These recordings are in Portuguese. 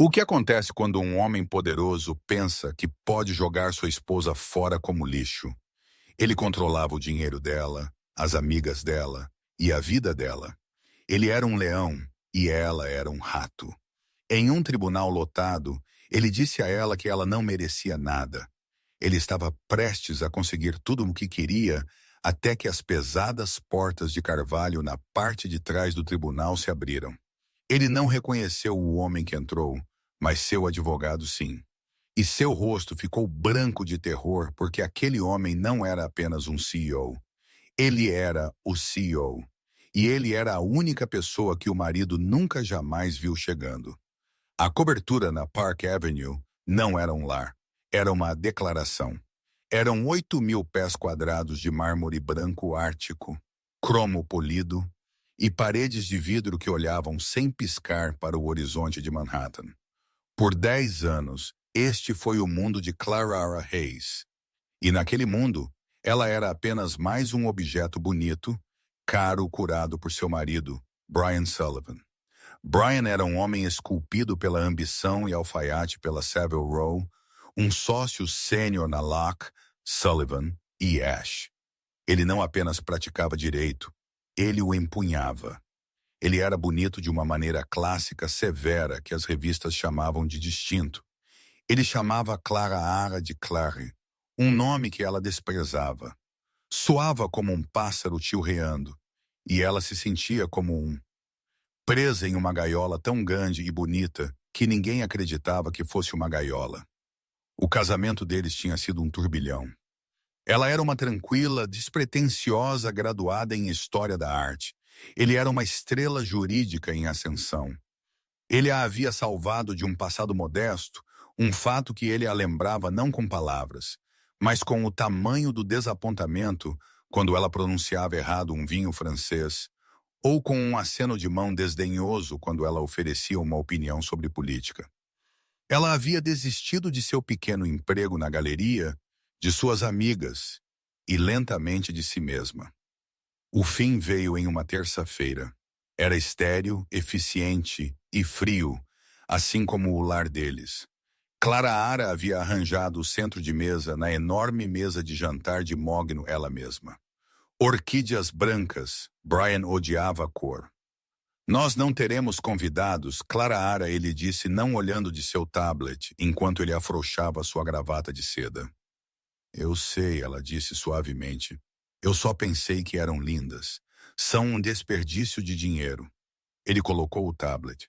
O que acontece quando um homem poderoso pensa que pode jogar sua esposa fora como lixo? Ele controlava o dinheiro dela, as amigas dela e a vida dela. Ele era um leão e ela era um rato. Em um tribunal lotado, ele disse a ela que ela não merecia nada. Ele estava prestes a conseguir tudo o que queria até que as pesadas portas de carvalho na parte de trás do tribunal se abriram. Ele não reconheceu o homem que entrou, mas seu advogado sim. E seu rosto ficou branco de terror porque aquele homem não era apenas um CEO. Ele era o CEO. E ele era a única pessoa que o marido nunca jamais viu chegando. A cobertura na Park Avenue não era um lar. Era uma declaração. Eram 8.000 pés quadrados de mármore branco ártico, cromo polido e paredes de vidro que olhavam sem piscar para o horizonte de Manhattan. Por 10 anos, este foi o mundo de Clara Hayes. E naquele mundo, ela era apenas mais um objeto bonito, caro curado por seu marido, Brian Sullivan. Brian era um homem esculpido pela ambição e alfaiate pela Savile Row, um sócio sênior na Locke, Sullivan e Ash. Ele não apenas praticava direito, ele o empunhava. Ele era bonito de uma maneira clássica severa que as revistas chamavam de distinto. Ele chamava Clara Ara de Clary, um nome que ela desprezava. Soava como um pássaro chilreando, e ela se sentia como presa em uma gaiola tão grande e bonita que ninguém acreditava que fosse uma gaiola. O casamento deles tinha sido um turbilhão. Ela era uma tranquila, despretensiosa graduada em História da Arte. Ele era uma estrela jurídica em ascensão. Ele a havia salvado de um passado modesto, um fato que ele a lembrava não com palavras, mas com o tamanho do desapontamento quando ela pronunciava errado um vinho francês, ou com um aceno de mão desdenhoso quando ela oferecia uma opinião sobre política. Ela havia desistido de seu pequeno emprego na galeria, de suas amigas e lentamente de si mesma. O fim veio em uma terça-feira. Era estéril, eficiente e frio, assim como o lar deles. Clara Ara havia arranjado o centro de mesa na enorme mesa de jantar de mogno ela mesma. Orquídeas brancas, Brian odiava a cor. Nós não teremos convidados, Clara Ara, ele disse, não olhando de seu tablet, enquanto ele afrouxava sua gravata de seda. Eu sei, ela disse suavemente. Eu só pensei que eram lindas. São um desperdício de dinheiro. Ele colocou o tablet.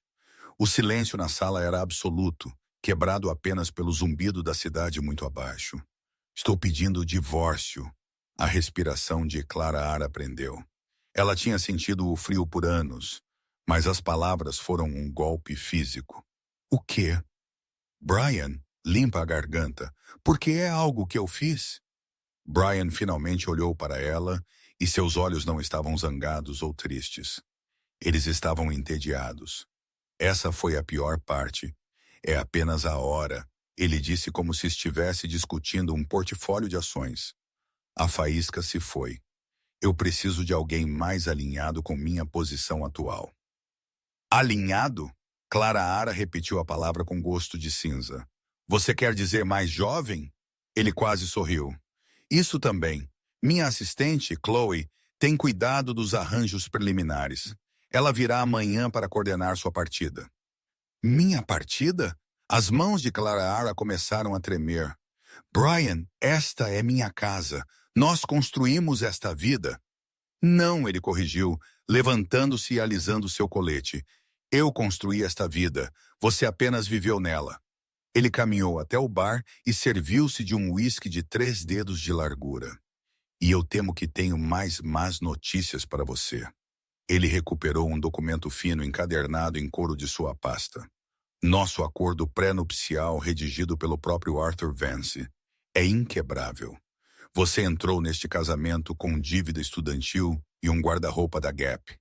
O silêncio na sala era absoluto, quebrado apenas pelo zumbido da cidade muito abaixo. Estou pedindo o divórcio. A respiração de Clara Ara prendeu. Ela tinha sentido o frio por anos, mas as palavras foram um golpe físico. O quê? Brian, limpa a garganta. Porque é algo que eu fiz? Brian finalmente olhou para ela e seus olhos não estavam zangados ou tristes. Eles estavam entediados. Essa foi a pior parte. É apenas a hora, ele disse como se estivesse discutindo um portfólio de ações. A faísca se foi. Eu preciso de alguém mais alinhado com minha posição atual. Alinhado? Clara Ara repetiu a palavra com gosto de cinza. Você quer dizer mais jovem? Ele quase sorriu. Isso também. Minha assistente, Chloe, tem cuidado dos arranjos preliminares. Ela virá amanhã para coordenar sua partida. Minha partida? As mãos de Clara Ara começaram a tremer. Brian, esta é minha casa. Nós construímos esta vida. Não, ele corrigiu, levantando-se e alisando seu colete. Eu construí esta vida. Você apenas viveu nela. Ele caminhou até o bar e serviu-se de um uísque de 3 dedos de largura. E eu temo que tenho mais más notícias para você. Ele recuperou um documento fino encadernado em couro de sua pasta. Nosso acordo pré-nupcial redigido pelo próprio Arthur Vance é inquebrável. Você entrou neste casamento com dívida estudantil e um guarda-roupa da Gap.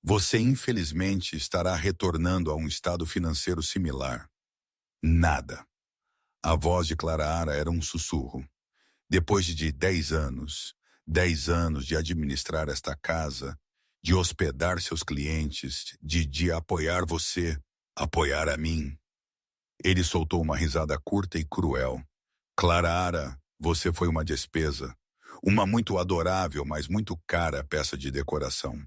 Você infelizmente estará retornando a um estado financeiro similar. Nada. A voz de Clara Ara era um sussurro. Depois de 10 anos de administrar esta casa, de hospedar seus clientes, de apoiar você, apoiar a mim. Ele soltou uma risada curta e cruel. Clara, você foi uma despesa. Uma muito adorável, mas muito cara peça de decoração.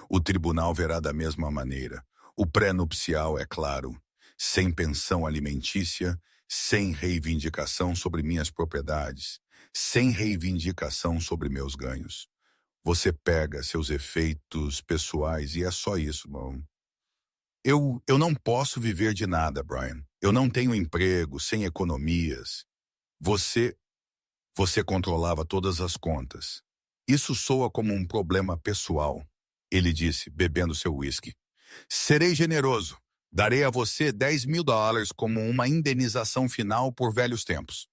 O tribunal verá da mesma maneira. O pré-nupcial, é claro, sem pensão alimentícia, sem reivindicação sobre minhas propriedades, sem reivindicação sobre meus ganhos. Você pega seus efeitos pessoais e é só isso, bom. Eu não posso viver de nada, Brian. Eu não tenho emprego, sem economias. Você, você controlava todas as contas. Isso soa como um problema pessoal, ele disse, bebendo seu uísque. Serei generoso. Darei a você $10.000 como uma indenização final por velhos tempos.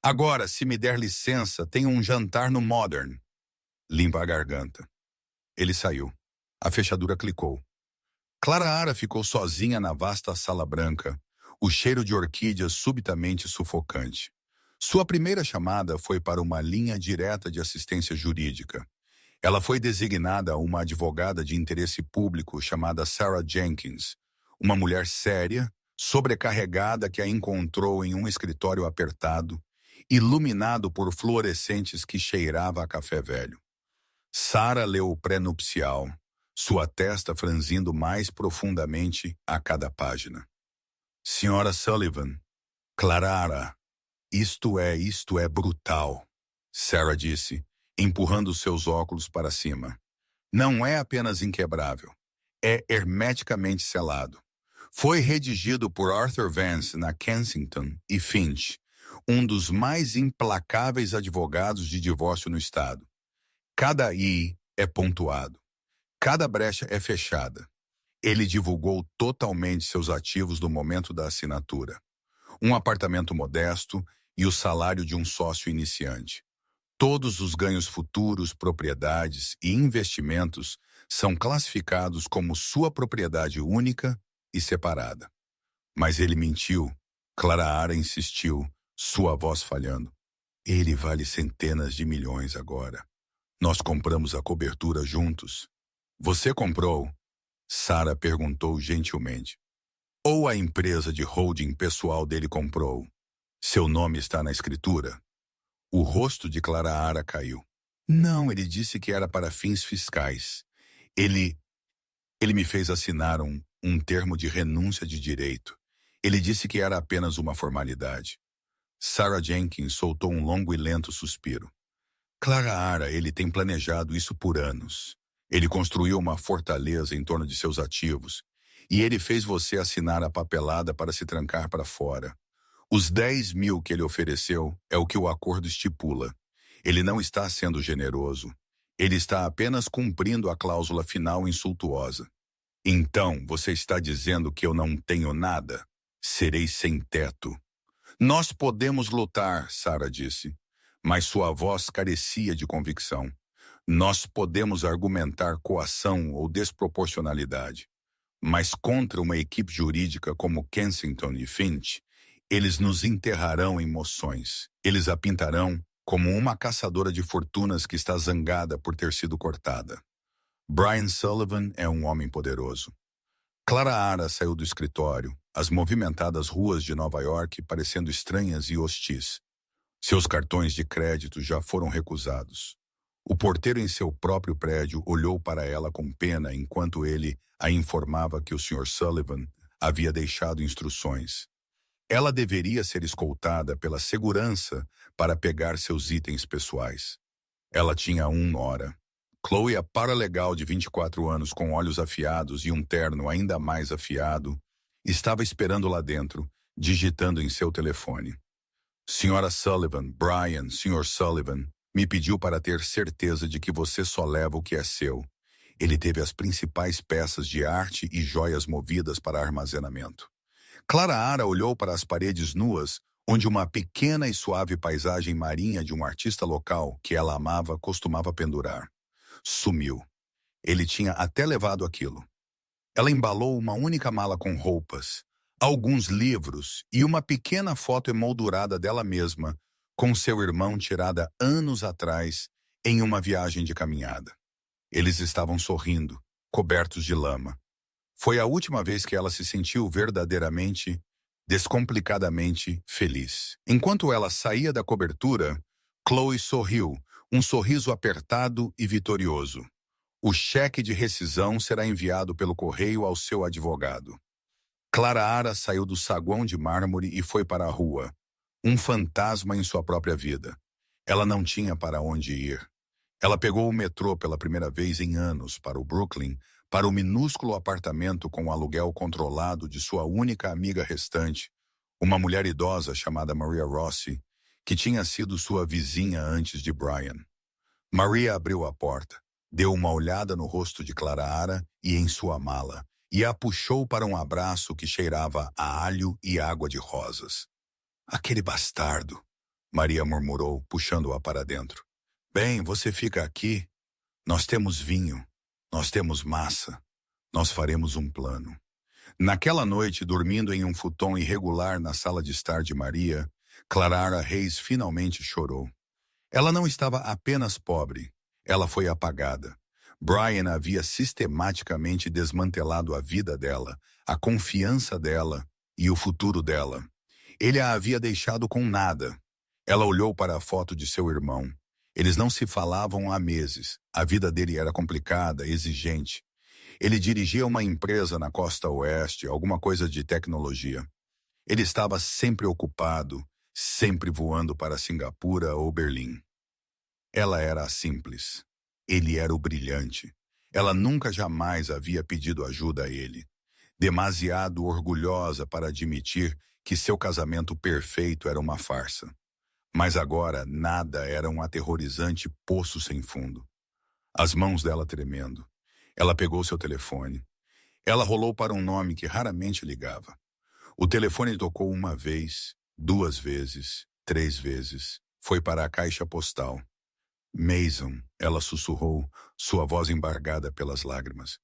Agora, se me der licença, tenho um jantar no Modern. Limpa a garganta. Ele saiu. A fechadura clicou. Clara ficou sozinha na vasta sala branca, o cheiro de orquídeas subitamente sufocante. Sua primeira chamada foi para uma linha direta de assistência jurídica. Ela foi designada a uma advogada de interesse público chamada Sarah Jenkins, uma mulher séria, sobrecarregada que a encontrou em um escritório apertado, iluminado por fluorescentes que cheirava a café velho. Sarah leu o pré-nupcial, sua testa franzindo mais profundamente a cada página. Senhora Sullivan, Clara, isto é brutal, Sarah disse, empurrando seus óculos para cima. Não é apenas inquebrável, é hermeticamente selado. Foi redigido por Arthur Vance na Kensington e Finch, um dos mais implacáveis advogados de divórcio no estado. Cada I é pontuado. Cada brecha é fechada. Ele divulgou totalmente seus ativos no momento da assinatura. Um apartamento modesto e o salário de um sócio iniciante. Todos os ganhos futuros, propriedades e investimentos são classificados como sua propriedade única e separada. Mas ele mentiu. Clara insistiu, sua voz falhando. Ele vale centenas de milhões agora. Nós compramos a cobertura juntos. Você comprou? Sarah perguntou gentilmente. Ou a empresa de holding pessoal dele comprou? Seu nome está na escritura? O rosto de Clara caiu. Não, ele disse que era para fins fiscais. Ele me fez assinar um termo de renúncia de direito. Ele disse que era apenas uma formalidade. Sarah Jenkins soltou um longo e lento suspiro. Clara, ele tem planejado isso por anos. Ele construiu uma fortaleza em torno de seus ativos, e ele fez você assinar a papelada para se trancar para fora. Os 10.000 que ele ofereceu é o que o acordo estipula. Ele não está sendo generoso. Ele está apenas cumprindo a cláusula final insultuosa. Então, você está dizendo que eu não tenho nada? Serei sem teto. Nós podemos lutar, Sarah disse, mas sua voz carecia de convicção. Nós podemos argumentar coação ou desproporcionalidade, mas contra uma equipe jurídica como Kensington e Finch, eles nos enterrarão em moções. Eles a pintarão como uma caçadora de fortunas que está zangada por ter sido cortada. Brian Sullivan é um homem poderoso. Clara saiu do escritório, as movimentadas ruas de Nova York parecendo estranhas e hostis. Seus cartões de crédito já foram recusados. O porteiro em seu próprio prédio olhou para ela com pena enquanto ele a informava que o Sr. Sullivan havia deixado instruções. Ela deveria ser escoltada pela segurança para pegar seus itens pessoais. Ela tinha 1 hora. Chloe, a paralegal de 24 anos com olhos afiados e um terno ainda mais afiado, estava esperando lá dentro, digitando em seu telefone. Senhora Sullivan, Brian, Sr. Sullivan, me pediu para ter certeza de que você só leva o que é seu. Ele teve as principais peças de arte e joias movidas para armazenamento. Clara olhou para as paredes nuas, onde uma pequena e suave paisagem marinha de um artista local que ela amava costumava pendurar. Sumiu. Ele tinha até levado aquilo. Ela embalou uma única mala com roupas, alguns livros e uma pequena foto emoldurada dela mesma, com seu irmão tirada anos atrás em uma viagem de caminhada. Eles estavam sorrindo, cobertos de lama. Foi a última vez que ela se sentiu verdadeiramente descomplicadamente feliz. Enquanto ela saía da cobertura, Chloe sorriu, um sorriso apertado e vitorioso. O cheque de rescisão será enviado pelo correio ao seu advogado. Clara Ara saiu do saguão de mármore e foi para a rua. Um fantasma em sua própria vida. Ela não tinha para onde ir. Ela pegou o metrô pela primeira vez em anos para o Brooklyn, para o minúsculo apartamento com o aluguel controlado de sua única amiga restante, uma mulher idosa chamada Maria Rossi, que tinha sido sua vizinha antes de Brian. Maria abriu a porta, deu uma olhada no rosto de Clara Ara e em sua mala, e a puxou para um abraço que cheirava a alho e água de rosas. Aquele bastardo, Maria murmurou, puxando-a para dentro. Bem, você fica aqui. Nós temos vinho, nós temos massa, nós faremos um plano. Naquela noite, dormindo em um futon irregular na sala de estar de Maria, Clara Ara Reis finalmente chorou. Ela não estava apenas pobre, ela foi apagada. Brian havia sistematicamente desmantelado a vida dela, a confiança dela e o futuro dela. Ele a havia deixado com nada. Ela olhou para a foto de seu irmão. Eles não se falavam há meses. A vida dele era complicada, exigente. Ele dirigia uma empresa na costa oeste, alguma coisa de tecnologia. Ele estava sempre ocupado, sempre voando para Singapura ou Berlim. Ela era a simples. Ele era o brilhante. Ela nunca jamais havia pedido ajuda a ele. Demasiado orgulhosa para admitir que seu casamento perfeito era uma farsa. Mas agora nada era um aterrorizante poço sem fundo. As mãos dela tremendo. Ela pegou seu telefone. Ela rolou para um nome que raramente ligava. O telefone tocou uma vez, 2 vezes, 3 vezes. Foi para a caixa postal. Mason, ela sussurrou, sua voz embargada pelas lágrimas.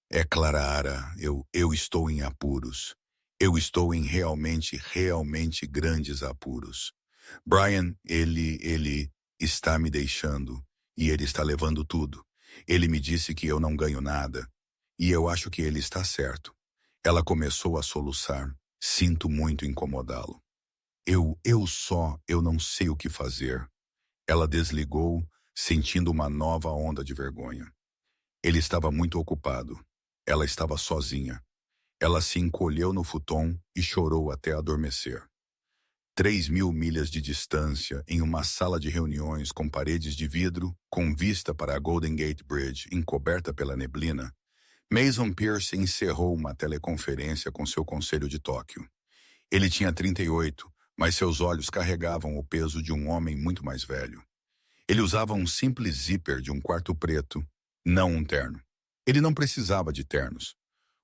É Clara Ara, eu estou em apuros. Eu estou em realmente grandes apuros. Brian, ele está me deixando e ele está levando tudo. Ele me disse que eu não ganho nada e eu acho que ele está certo. Ela começou a soluçar. Sinto muito incomodá-lo. Eu não sei o que fazer. Ela desligou, sentindo uma nova onda de vergonha. Ele estava muito ocupado. Ela estava sozinha. Ela se encolheu no futon e chorou até adormecer. 3.000 milhas de distância, em uma sala de reuniões com paredes de vidro, com vista para a Golden Gate Bridge, encoberta pela neblina, Mason Pierce encerrou uma teleconferência com seu conselho de Tóquio. Ele tinha 38, mas seus olhos carregavam o peso de um homem muito mais velho. Ele usava um simples zíper de um quarto preto, não um terno. Ele não precisava de ternos.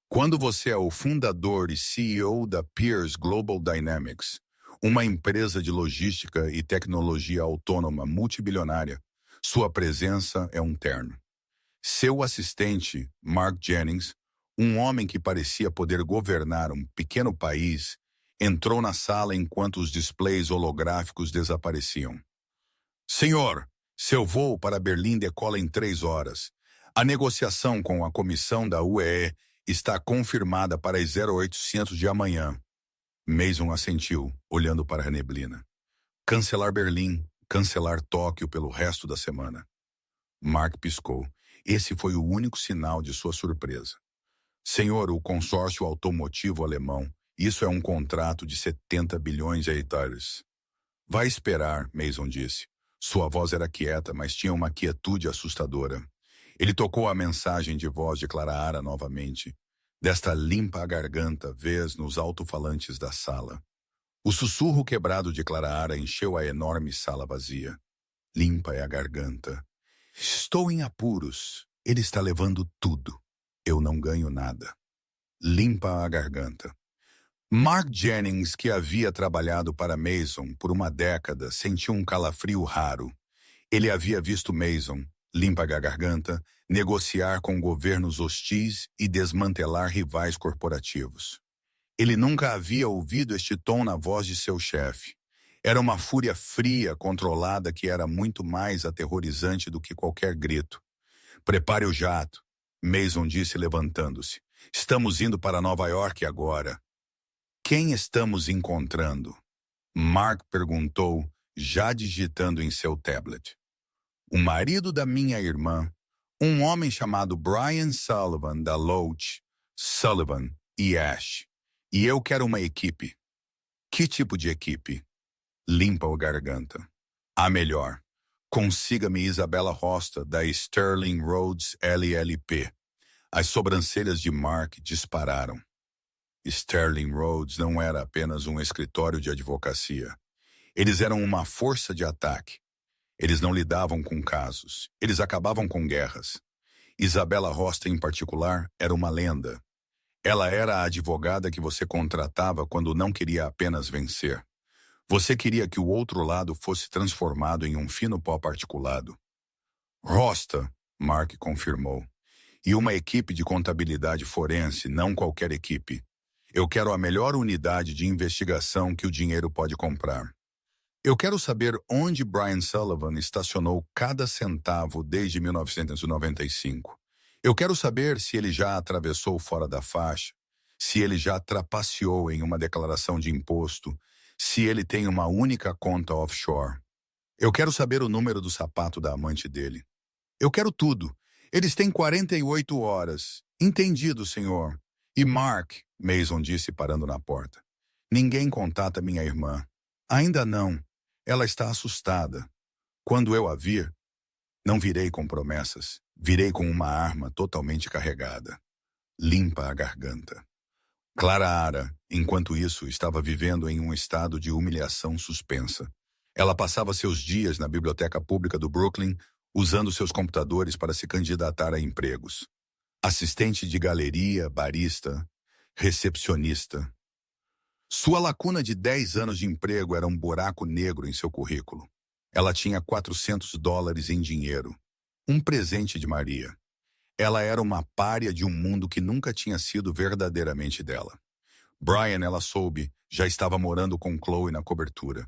Quando você é o fundador e CEO da Pierce Global Dynamics, uma empresa de logística e tecnologia autônoma multibilionária, sua presença é um terno. Seu assistente, Mark Jennings, um homem que parecia poder governar um pequeno país, entrou na sala enquanto os displays holográficos desapareciam. Senhor, seu voo para Berlim decola em 3 horas. A negociação com a comissão da UE está confirmada para as 0800 de amanhã. Mason assentiu, olhando para a neblina. Cancelar Berlim, cancelar Tóquio pelo resto da semana. Mark piscou. Esse foi o único sinal de sua surpresa. Senhor, o consórcio automotivo alemão, isso é um contrato de 70 bilhões de hectares. Vai esperar, Mason disse. Sua voz era quieta, mas tinha uma quietude assustadora. Ele tocou a mensagem de voz de Clara Ara novamente. Desta limpa a garganta, vez nos alto-falantes da sala. O sussurro quebrado de Clara Ara encheu a enorme sala vazia. Limpa é a garganta. Estou em apuros. Ele está levando tudo. Eu não ganho nada. Limpa a garganta. Mark Jennings, que havia trabalhado para Mason por uma década, sentiu um calafrio raro. Ele havia visto Mason, limpa a garganta, negociar com governos hostis e desmantelar rivais corporativos. Ele nunca havia ouvido este tom na voz de seu chefe. Era uma fúria fria, controlada, que era muito mais aterrorizante do que qualquer grito. Prepare o jato, Mason disse levantando-se. Estamos indo para Nova York agora. Quem estamos encontrando? Mark perguntou, já digitando em seu tablet. O marido da minha irmã, um homem chamado Brian Sullivan, da Loach, Sullivan e Ash. E eu quero uma equipe. Que tipo de equipe? Limpa a garganta. A melhor. Consiga-me Isabela Rosta, da Sterling Rhodes LLP. As sobrancelhas de Mark dispararam. Sterling Rhodes não era apenas um escritório de advocacia. Eles eram uma força de ataque. Eles não lidavam com casos. Eles acabavam com guerras. Isabela Rosta, em particular, era uma lenda. Ela era a advogada que você contratava quando não queria apenas vencer. Você queria que o outro lado fosse transformado em um fino pó particulado. Rosta, Mark confirmou. E uma equipe de contabilidade forense, não qualquer equipe. Eu quero a melhor unidade de investigação que o dinheiro pode comprar. Eu quero saber onde Brian Sullivan estacionou cada centavo desde 1995. Eu quero saber se ele já atravessou fora da faixa, se ele já trapaceou em uma declaração de imposto, se ele tem uma única conta offshore. Eu quero saber o número do sapato da amante dele. Eu quero tudo. Eles têm 48 horas. Entendido, senhor. E Mark, Mason disse parando na porta. Ninguém contata minha irmã. Ainda não. Ela está assustada. Quando eu a vir, não virei com promessas. Virei com uma arma totalmente carregada. Limpa a garganta. Clara Ara, enquanto isso, estava vivendo em um estado de humilhação suspensa. Ela passava seus dias na biblioteca pública do Brooklyn, usando seus computadores para se candidatar a empregos. Assistente de galeria, barista, recepcionista. Sua lacuna de 10 anos de emprego era um buraco negro em seu currículo. Ela tinha $400 em dinheiro. Um presente de Maria. Ela era uma pária de um mundo que nunca tinha sido verdadeiramente dela. Brian, ela soube, já estava morando com Chloe na cobertura.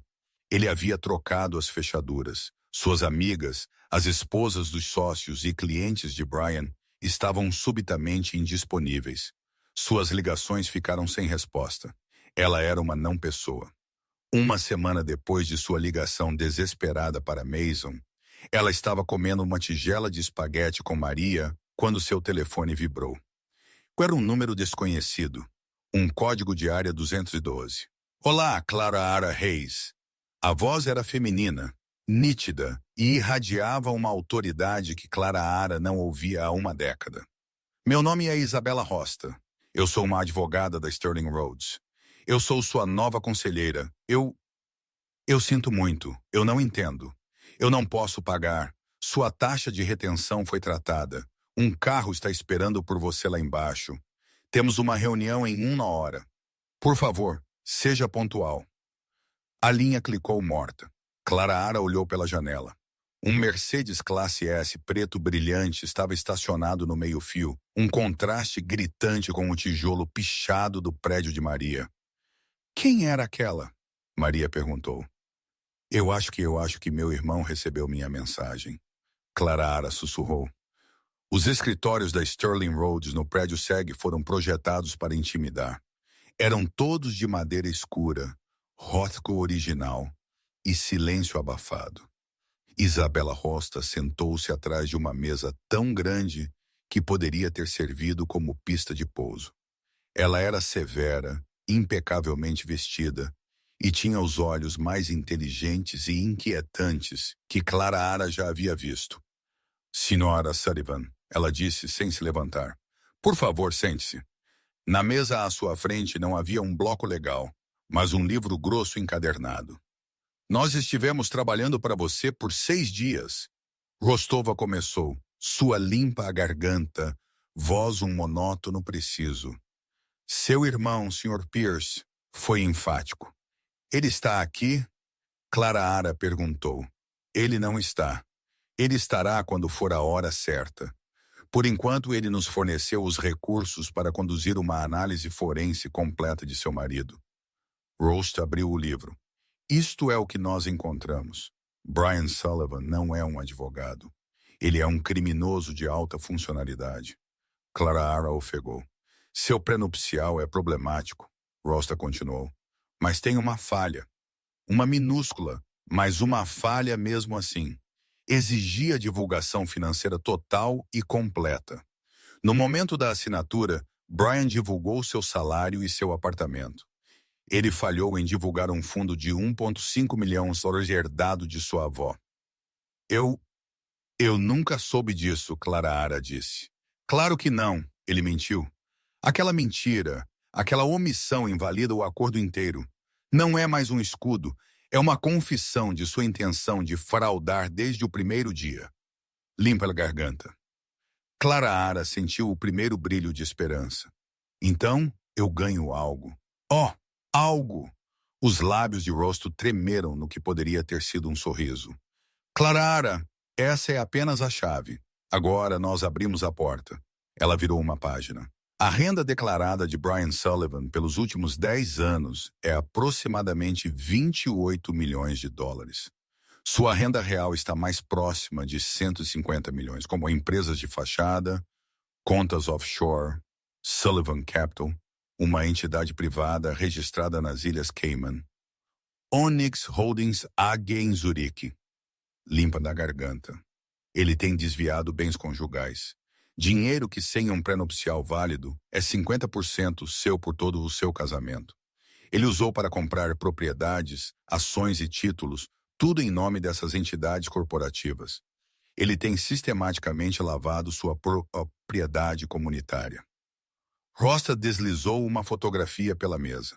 Ele havia trocado as fechaduras. Suas amigas, as esposas dos sócios e clientes de Brian, estavam subitamente indisponíveis. Suas ligações ficaram sem resposta. Ela era uma não-pessoa. Uma semana depois de sua ligação desesperada para Mason, ela estava comendo uma tigela de espaguete com Maria quando seu telefone vibrou. Era um número desconhecido. Um código de área 212. Olá, Clara Ara Reis. A voz era feminina, nítida e irradiava uma autoridade que Clara Ara não ouvia há uma década. Meu nome é Isabela Rosta. Eu sou uma advogada da Sterling Rhodes. Eu sou sua nova conselheira. Eu sinto muito. Eu não entendo. Eu não posso pagar. Sua taxa de retenção foi tratada. Um carro está esperando por você lá embaixo. Temos uma reunião em 1 hora. Por favor, seja pontual. A linha clicou morta. Clara Ara olhou pela janela. Um Mercedes Classe S preto brilhante estava estacionado no meio-fio, um contraste gritante com o tijolo pichado do prédio de Maria. Quem era aquela? Maria perguntou. Eu acho que meu irmão recebeu minha mensagem. Clara Ara sussurrou. Os escritórios da Sterling Rhodes no prédio SEG foram projetados para intimidar. Eram todos de madeira escura, rótico original e silêncio abafado. Isabela Rosta sentou-se atrás de uma mesa tão grande que poderia ter servido como pista de pouso. Ela era severa, impecavelmente vestida, e tinha os olhos mais inteligentes e inquietantes que Clara Ara já havia visto. Senhora Sullivan, ela disse sem se levantar. Por favor, sente-se. Na mesa à sua frente não havia um bloco legal, mas um livro grosso encadernado. Nós estivemos trabalhando para você por 6 dias. Rostova começou, sua limpa a garganta, voz um monótono preciso. Seu irmão, Sr. Pierce, foi enfático. Ele está aqui? Clara Ara perguntou. Ele não está. Ele estará quando for a hora certa. Por enquanto, ele nos forneceu os recursos para conduzir uma análise forense completa de seu marido. Rost abriu o livro. Isto é o que nós encontramos. Brian Sullivan não é um advogado. Ele é um criminoso de alta funcionalidade. Clara Ara ofegou. Seu prenupcial é problemático. Rosta continuou. Mas tem uma falha. Uma minúscula, mas uma falha mesmo assim. Exigia divulgação financeira total e completa. No momento da assinatura, Brian divulgou seu salário e seu apartamento. Ele falhou em divulgar um fundo de 1,5 milhões herdado de sua avó. Eu nunca soube disso, Clara Ara disse. Claro que não, ele mentiu. Aquela mentira, aquela omissão invalida o acordo inteiro. Não é mais um escudo, é uma confissão de sua intenção de fraudar desde o primeiro dia. Limpa a garganta. Clara Ara sentiu o primeiro brilho de esperança. Então, eu ganho algo. Oh, algo! Os lábios de Rosto tremeram no que poderia ter sido um sorriso. Clara Ara, essa é apenas a chave. Agora nós abrimos a porta. Ela virou uma página. A renda declarada de Brian Sullivan pelos últimos 10 anos é aproximadamente 28 milhões de dólares. Sua renda real está mais próxima de 150 milhões, como empresas de fachada, contas offshore, Sullivan Capital, uma entidade privada registrada nas Ilhas Cayman, Onyx Holdings AG em Zurique. Limpa da garganta. Ele tem desviado bens conjugais. Dinheiro que sem um pré-nupcial válido é 50% seu por todo o seu casamento. Ele usou para comprar propriedades, ações e títulos, tudo em nome dessas entidades corporativas. Ele tem sistematicamente lavado sua propriedade comunitária. Rosta deslizou uma fotografia pela mesa.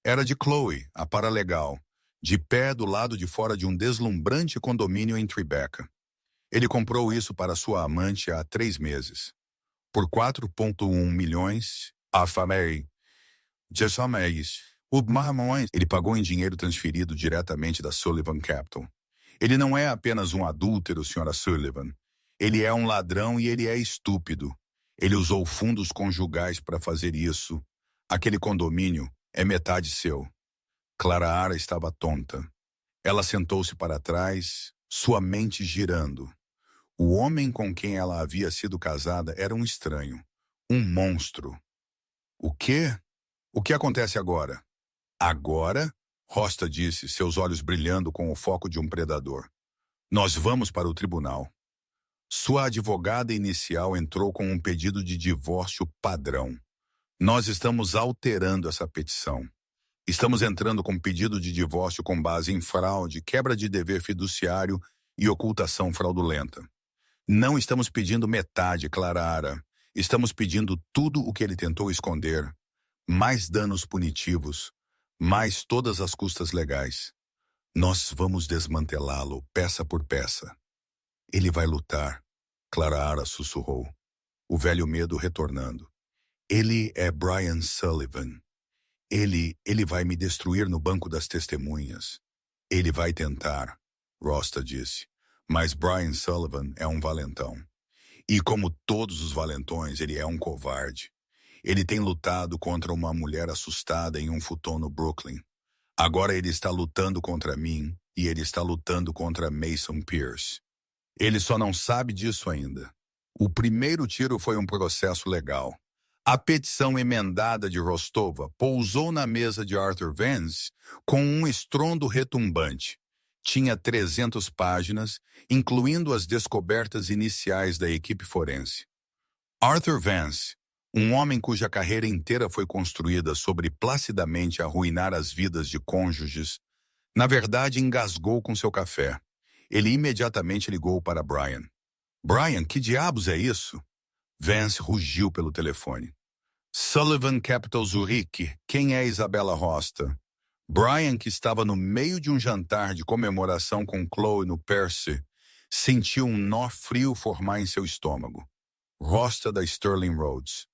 Era de Chloe, a paralegal, de pé do lado de fora de um deslumbrante condomínio em Tribeca. Ele comprou isso para sua amante há 3 meses. Por 4,1 milhões, a família. Ele pagou em dinheiro transferido diretamente da Sullivan Capital. Ele não é apenas um adúltero, Sra. Sullivan. Ele é um ladrão e ele é estúpido. Ele usou fundos conjugais para fazer isso. Aquele condomínio é metade seu. Clara Ara estava tonta. Ela sentou-se para trás, sua mente girando. O homem com quem ela havia sido casada era um estranho, um monstro. O quê? O que acontece agora? Agora? Rosta disse, seus olhos brilhando com o foco de um predador. Nós vamos para o tribunal. Sua advogada inicial entrou com um pedido de divórcio padrão. Nós estamos alterando essa petição. Estamos entrando com pedido de divórcio com base em fraude, quebra de dever fiduciário e ocultação fraudulenta. Não estamos pedindo metade, Clara Ara. Estamos pedindo tudo o que ele tentou esconder. Mais danos punitivos, mais todas as custas legais. Nós vamos desmantelá-lo peça por peça. Ele vai lutar, Clara Ara sussurrou, o velho medo retornando. Ele é Brian Sullivan. Ele vai me destruir no banco das testemunhas. Ele vai tentar, Rosta disse. Mas Brian Sullivan é um valentão. E como todos os valentões, ele é um covarde. Ele tem lutado contra uma mulher assustada em um futon no Brooklyn. Agora ele está lutando contra mim e ele está lutando contra Mason Pierce. Ele só não sabe disso ainda. O primeiro tiro foi um processo legal. A petição emendada de Rostova pousou na mesa de Arthur Vance com um estrondo retumbante. Tinha 300 páginas, incluindo as descobertas iniciais da equipe forense. Arthur Vance, um homem cuja carreira inteira foi construída sobre placidamente arruinar as vidas de cônjuges, na verdade engasgou com seu café. Ele imediatamente ligou para Brian. Brian, que diabos é isso? Vance rugiu pelo telefone. Sullivan Capital Zurique, quem é Isabela Rosta? Brian, que estava no meio de um jantar de comemoração com Chloe no Percy, sentiu um nó frio formar em seu estômago. Rosta da Sterling Rhodes.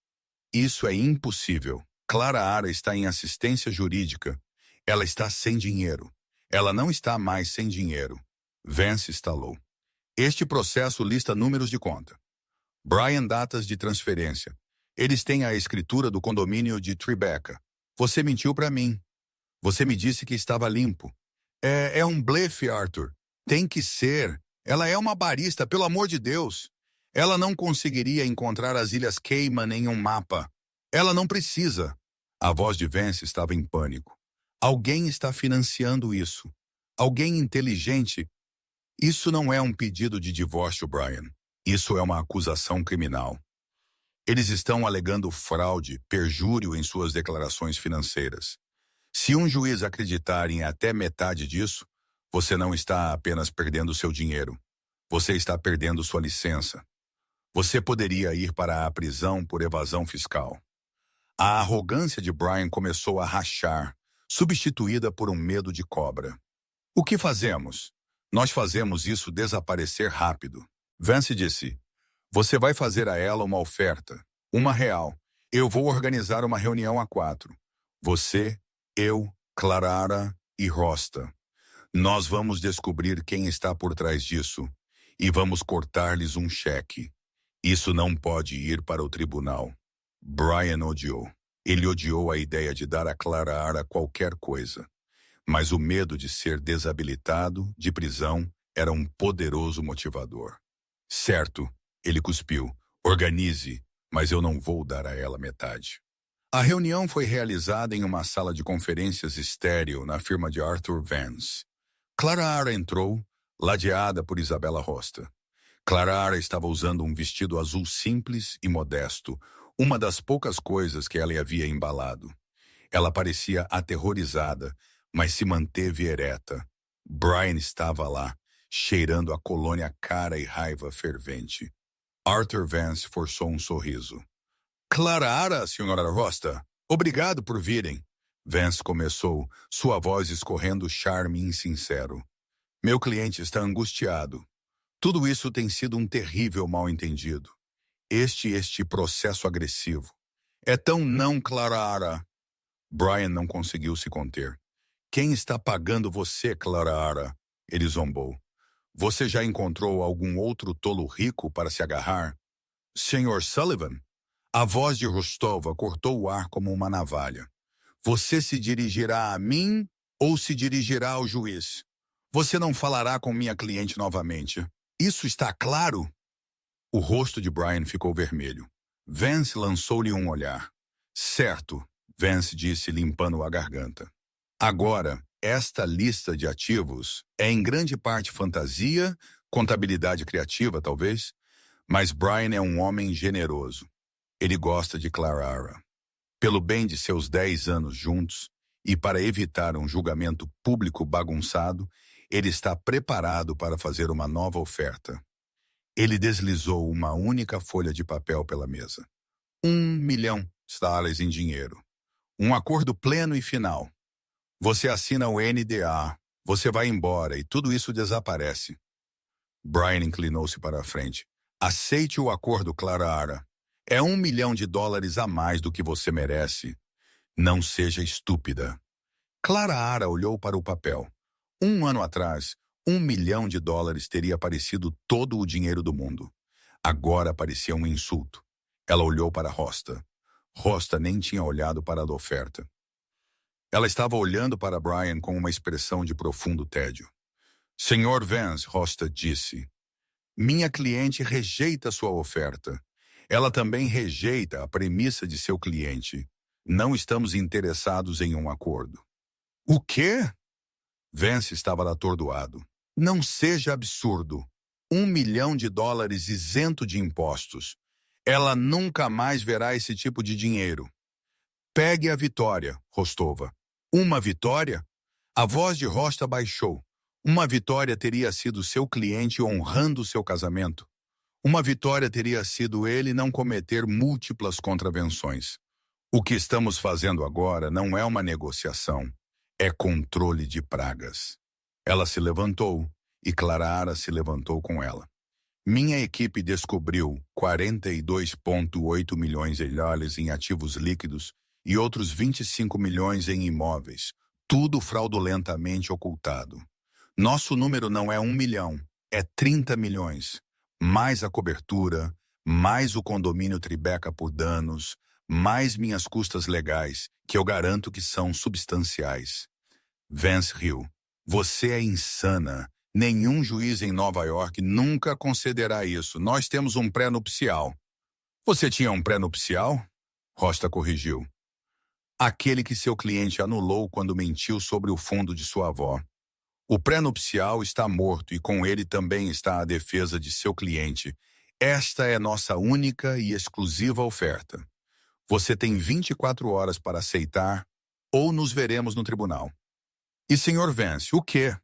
Isso é impossível. Clara Ara está em assistência jurídica. Ela está sem dinheiro. Ela não está mais sem dinheiro. Vance estalou. Este processo lista números de conta. Brian, datas de transferência. Eles têm a escritura do condomínio de Tribeca. Você mentiu para mim. Você me disse que estava limpo. É um blefe, Arthur. Tem que ser. Ela é uma barista, pelo amor de Deus. Ela não conseguiria encontrar as Ilhas Cayman em um mapa. Ela não precisa. A voz de Vance estava em pânico. Alguém está financiando isso. Alguém inteligente. Isso não é um pedido de divórcio, Brian. Isso é uma acusação criminal. Eles estão alegando fraude, perjúrio em suas declarações financeiras. Se um juiz acreditar em até metade disso, você não está apenas perdendo seu dinheiro. Você está perdendo sua licença. Você poderia ir para a prisão por evasão fiscal. A arrogância de Brian começou a rachar, substituída por um medo de cobra. O que fazemos? Nós fazemos isso desaparecer rápido. Vance disse, você vai fazer a ela uma oferta, uma real. Eu vou organizar uma reunião a 4. Você, eu, Clara e Rosta. Nós vamos descobrir quem está por trás disso e vamos cortar-lhes um cheque. Isso não pode ir para o tribunal. Brian odiou. Ele odiou a ideia de dar a Clara qualquer coisa. Mas o medo de ser desabilitado, de prisão, era um poderoso motivador. Certo, ele cuspiu. Organize, mas eu não vou dar a ela metade. A reunião foi realizada em uma sala de conferências estéril na firma de Arthur Vance. Clara entrou, ladeada por Isabela Rosta. Clara estava usando um vestido azul simples e modesto, uma das poucas coisas que ela havia embalado. Ela parecia aterrorizada, mas se manteve ereta. Brian estava lá, cheirando a colônia cara e raiva fervente. Arthur Vance forçou um sorriso. Clara, senhora Rosta, obrigado por virem. Vance começou, sua voz escorrendo charme insincero. Meu cliente está angustiado. Tudo isso tem sido um terrível mal-entendido. Este processo agressivo. É tão não, Clara. Brian não conseguiu se conter. Quem está pagando você, Clara? Ele zombou. Você já encontrou algum outro tolo rico para se agarrar? Sr. Sullivan? A voz de Rostova cortou o ar como uma navalha. Você se dirigirá a mim ou se dirigirá ao juiz? Você não falará com minha cliente novamente. Isso está claro? O rosto de Brian ficou vermelho. Vance lançou-lhe um olhar. Certo, Vance disse, limpando a garganta. Agora, esta lista de ativos é em grande parte fantasia, contabilidade criativa, talvez, mas Brian é um homem generoso. Ele gosta de Clara. Pelo bem de seus 10 anos juntos e para evitar um julgamento público bagunçado, ele está preparado para fazer uma nova oferta. Ele deslizou uma única folha de papel pela mesa. $1 milhão em dinheiro. Um acordo pleno e final. Você assina o NDA, você vai embora e tudo isso desaparece. Brian inclinou-se para a frente. Aceite o acordo, Clara. É $1 milhão a mais do que você merece. Não seja estúpida. Clara olhou para o papel. 1 ano atrás, $1 milhão teria parecido todo o dinheiro do mundo. Agora parecia um insulto. Ela olhou para Rosta. Rosta nem tinha olhado para a oferta. Ela estava olhando para Brian com uma expressão de profundo tédio. Sr. Vance, Rosta disse, minha cliente rejeita sua oferta. Ela também rejeita a premissa de seu cliente. Não estamos interessados em um acordo. O quê? Vance estava atordoado. Não seja absurdo. $1 milhão isento de impostos. Ela nunca mais verá esse tipo de dinheiro. Pegue a vitória, Rostova. Uma vitória? A voz de Rosta baixou. Uma vitória teria sido seu cliente honrando seu casamento. Uma vitória teria sido ele não cometer múltiplas contravenções. O que estamos fazendo agora não é uma negociação, é controle de pragas. Ela se levantou e Clara se levantou com ela. Minha equipe descobriu 42,8 milhões de dólares em ativos líquidos e outros 25 milhões em imóveis, tudo fraudulentamente ocultado. Nosso número não é 1 milhão, é 30 milhões. Mais a cobertura, mais o condomínio Tribeca por danos, mais minhas custas legais, que eu garanto que são substanciais. Vance riu. Você é insana. Nenhum juiz em Nova York nunca concederá isso. Nós temos um pré-nupcial. Você tinha um pré-nupcial? Rosta corrigiu. Aquele que seu cliente anulou quando mentiu sobre o fundo de sua avó. O pré-nupcial está morto e com ele também está a defesa de seu cliente. Esta é nossa única e exclusiva oferta. Você tem 24 horas para aceitar ou nos veremos no tribunal. E Sr. Vance, o quê?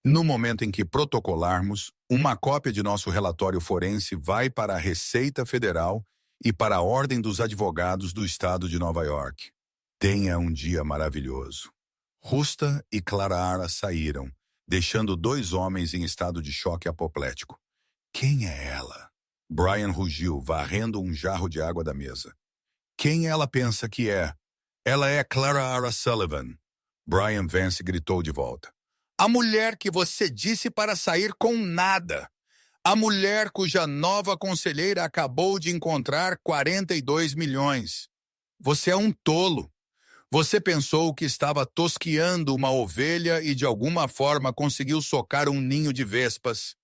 No momento em que protocolarmos, uma cópia de nosso relatório forense vai para a Receita Federal e para a Ordem dos Advogados do Estado de Nova York. Tenha um dia maravilhoso. Rusta e Clara saíram, deixando dois homens em estado de choque apoplético. Quem é ela? Brian rugiu, varrendo um jarro de água da mesa. Quem ela pensa que é? Ela é Clara Sullivan. Brian Vance gritou de volta. A mulher que você disse para sair com nada. A mulher cuja nova conselheira acabou de encontrar 42 milhões. Você é um tolo. Você pensou que estava tosqueando uma ovelha e de alguma forma conseguiu socar um ninho de vespas.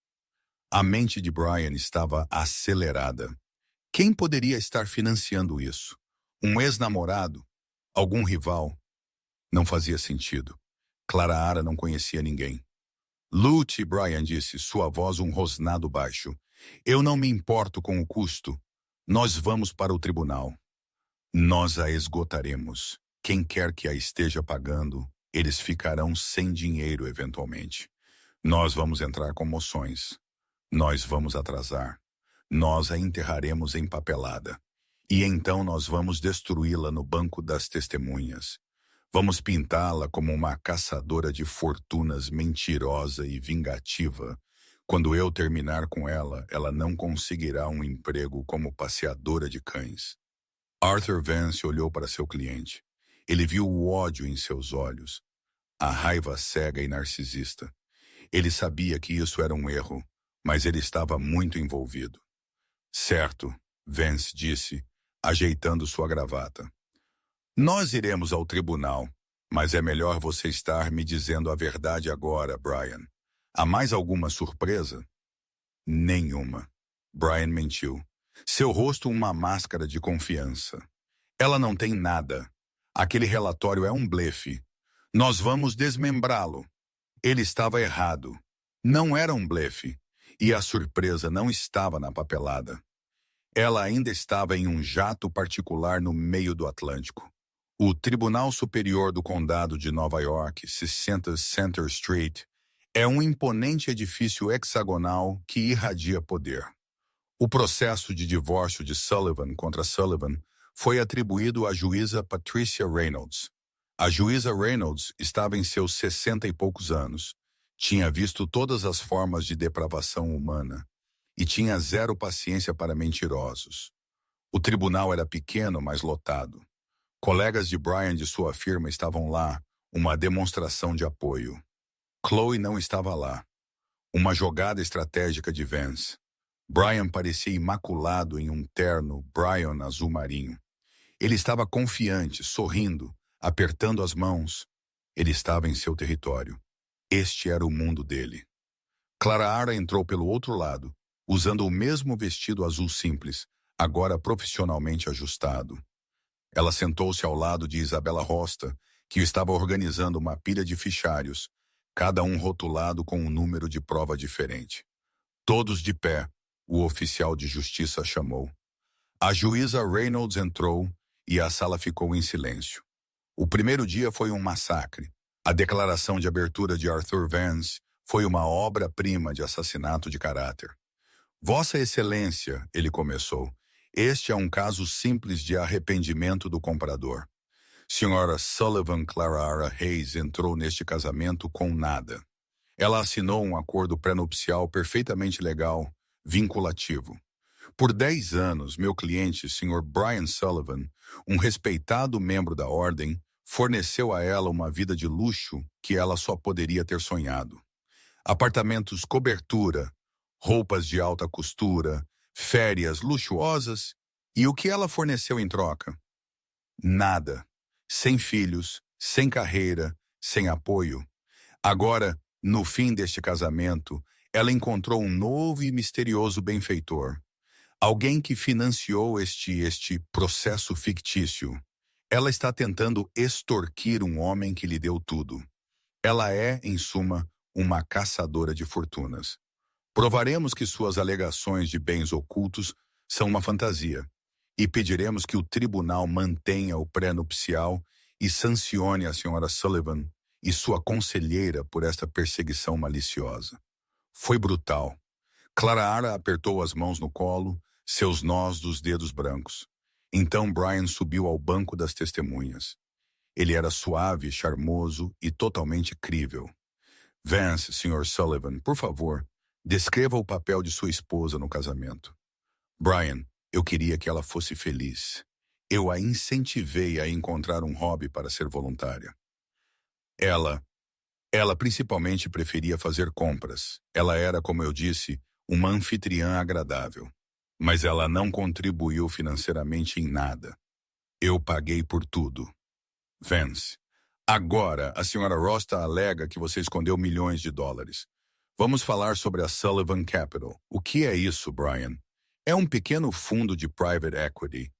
A mente de Brian estava acelerada. Quem poderia estar financiando isso? Um ex-namorado? Algum rival? Não fazia sentido. Clara não conhecia ninguém. Lute, Brian disse, sua voz um rosnado baixo. Eu não me importo com o custo. Nós vamos para o tribunal. Nós a esgotaremos. Quem quer que a esteja pagando, eles ficarão sem dinheiro eventualmente. Nós vamos entrar com moções. Nós vamos atrasar. Nós a enterraremos empapelada. E então nós vamos destruí-la no banco das testemunhas. Vamos pintá-la como uma caçadora de fortunas mentirosa e vingativa. Quando eu terminar com ela, ela não conseguirá um emprego como passeadora de cães. Arthur Vance olhou para seu cliente. Ele viu o ódio em seus olhos, a raiva cega e narcisista. Ele sabia que isso era um erro, mas ele estava muito envolvido. Certo, Vance disse, ajeitando sua gravata. Nós iremos ao tribunal, mas é melhor você estar me dizendo a verdade agora, Brian. Há mais alguma surpresa? Nenhuma. Brian mentiu. Seu rosto uma máscara de confiança. Ela não tem nada. Aquele relatório é um blefe. Nós vamos desmembrá-lo. Ele estava errado. Não era um blefe. E a surpresa não estava na papelada. Ela ainda estava em um jato particular no meio do Atlântico. O Tribunal Superior do Condado de Nova York, 60 Center Street, é um imponente edifício hexagonal que irradia poder. O processo de divórcio de Sullivan contra Sullivan foi atribuído à juíza Patricia Reynolds. A juíza Reynolds estava em seus 60 e poucos anos, tinha visto todas as formas de depravação humana e tinha zero paciência para mentirosos. O tribunal era pequeno, mas lotado. Colegas de Brian de sua firma estavam lá, uma demonstração de apoio. Chloe não estava lá. Uma jogada estratégica de Vance. Brian parecia imaculado em um terno Brian azul marinho. Ele estava confiante, sorrindo, apertando as mãos. Ele estava em seu território. Este era o mundo dele. Clara entrou pelo outro lado, usando o mesmo vestido azul simples, agora profissionalmente ajustado. Ela sentou-se ao lado de Isabela Rosta, que estava organizando uma pilha de fichários, cada um rotulado com um número de prova diferente. Todos de pé, o oficial de justiça chamou. A juíza Reynolds entrou e a sala ficou em silêncio. O primeiro dia foi um massacre. A declaração de abertura de Arthur Vance foi uma obra-prima de assassinato de caráter. Vossa Excelência, ele começou, este é um caso simples de arrependimento do comprador. Senhora Sullivan Clara Hayes entrou neste casamento com nada. Ela assinou um acordo pré-nupcial perfeitamente legal, vinculativo. Por 10 anos, meu cliente, Sr. Brian Sullivan, um respeitado membro da ordem, forneceu a ela uma vida de luxo que ela só poderia ter sonhado. Apartamentos cobertura, roupas de alta costura, férias luxuosas, e o que ela forneceu em troca? Nada. Sem filhos, sem carreira, sem apoio. Agora, no fim deste casamento, ela encontrou um novo e misterioso benfeitor. Alguém que financiou este processo fictício. Ela está tentando extorquir um homem que lhe deu tudo. Ela é, em suma, uma caçadora de fortunas. Provaremos que suas alegações de bens ocultos são uma fantasia e pediremos que o tribunal mantenha o pré-nupcial e sancione a Sra. Sullivan e sua conselheira por esta perseguição maliciosa. Foi brutal. Clara apertou as mãos no colo, seus nós dos dedos brancos. Então Brian subiu ao banco das testemunhas. Ele era suave, charmoso e totalmente crível. Vance, Sr. Sullivan, por favor, descreva o papel de sua esposa no casamento. Brian, eu queria que ela fosse feliz. Eu a incentivei a encontrar um hobby para ser voluntária. Ela principalmente preferia fazer compras. Ela era, como eu disse, uma anfitriã agradável. Mas ela não contribuiu financeiramente em nada. Eu paguei por tudo. Vance, agora a Sra. Rosta alega que você escondeu milhões de dólares. Vamos falar sobre a Sullivan Capital. O que é isso, Brian? É um pequeno fundo de private equity.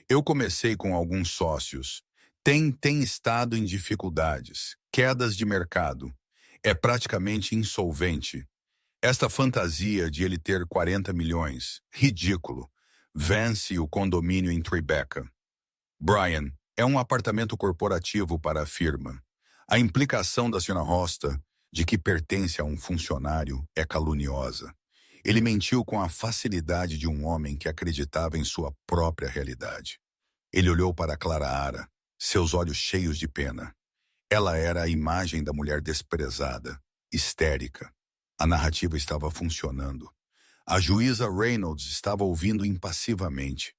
Eu comecei com alguns sócios. Tem estado em dificuldades, quedas de mercado. É praticamente insolvente. Esta fantasia de ele ter 40 milhões, ridículo. Vence o condomínio em Tribeca. Brian, é um apartamento corporativo para a firma. A implicação da Sra. Rosta de que pertence a um funcionário é caluniosa. Ele mentiu com a facilidade de um homem que acreditava em sua própria realidade. Ele olhou para Clara, seus olhos cheios de pena. Ela era a imagem da mulher desprezada, histérica. A narrativa estava funcionando. A juíza Reynolds estava ouvindo impassivamente.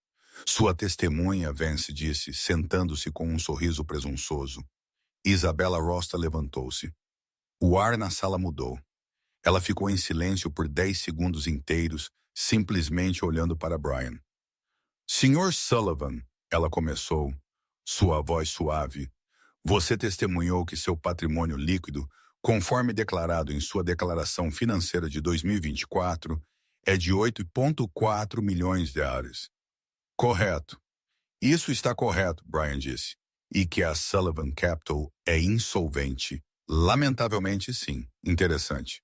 Sua testemunha, Vance disse, sentando-se com um sorriso presunçoso. Isabella Rosta levantou-se. O ar na sala mudou. Ela ficou em silêncio por 10 segundos inteiros, simplesmente olhando para Brian. Sr. Sullivan, ela começou, sua voz suave, você testemunhou que seu patrimônio líquido, conforme declarado em sua declaração financeira de 2024, é de 8,4 milhões de dólares. Correto. Isso está correto, Brian disse. E que a Sullivan Capital é insolvente. Lamentavelmente, sim. Interessante.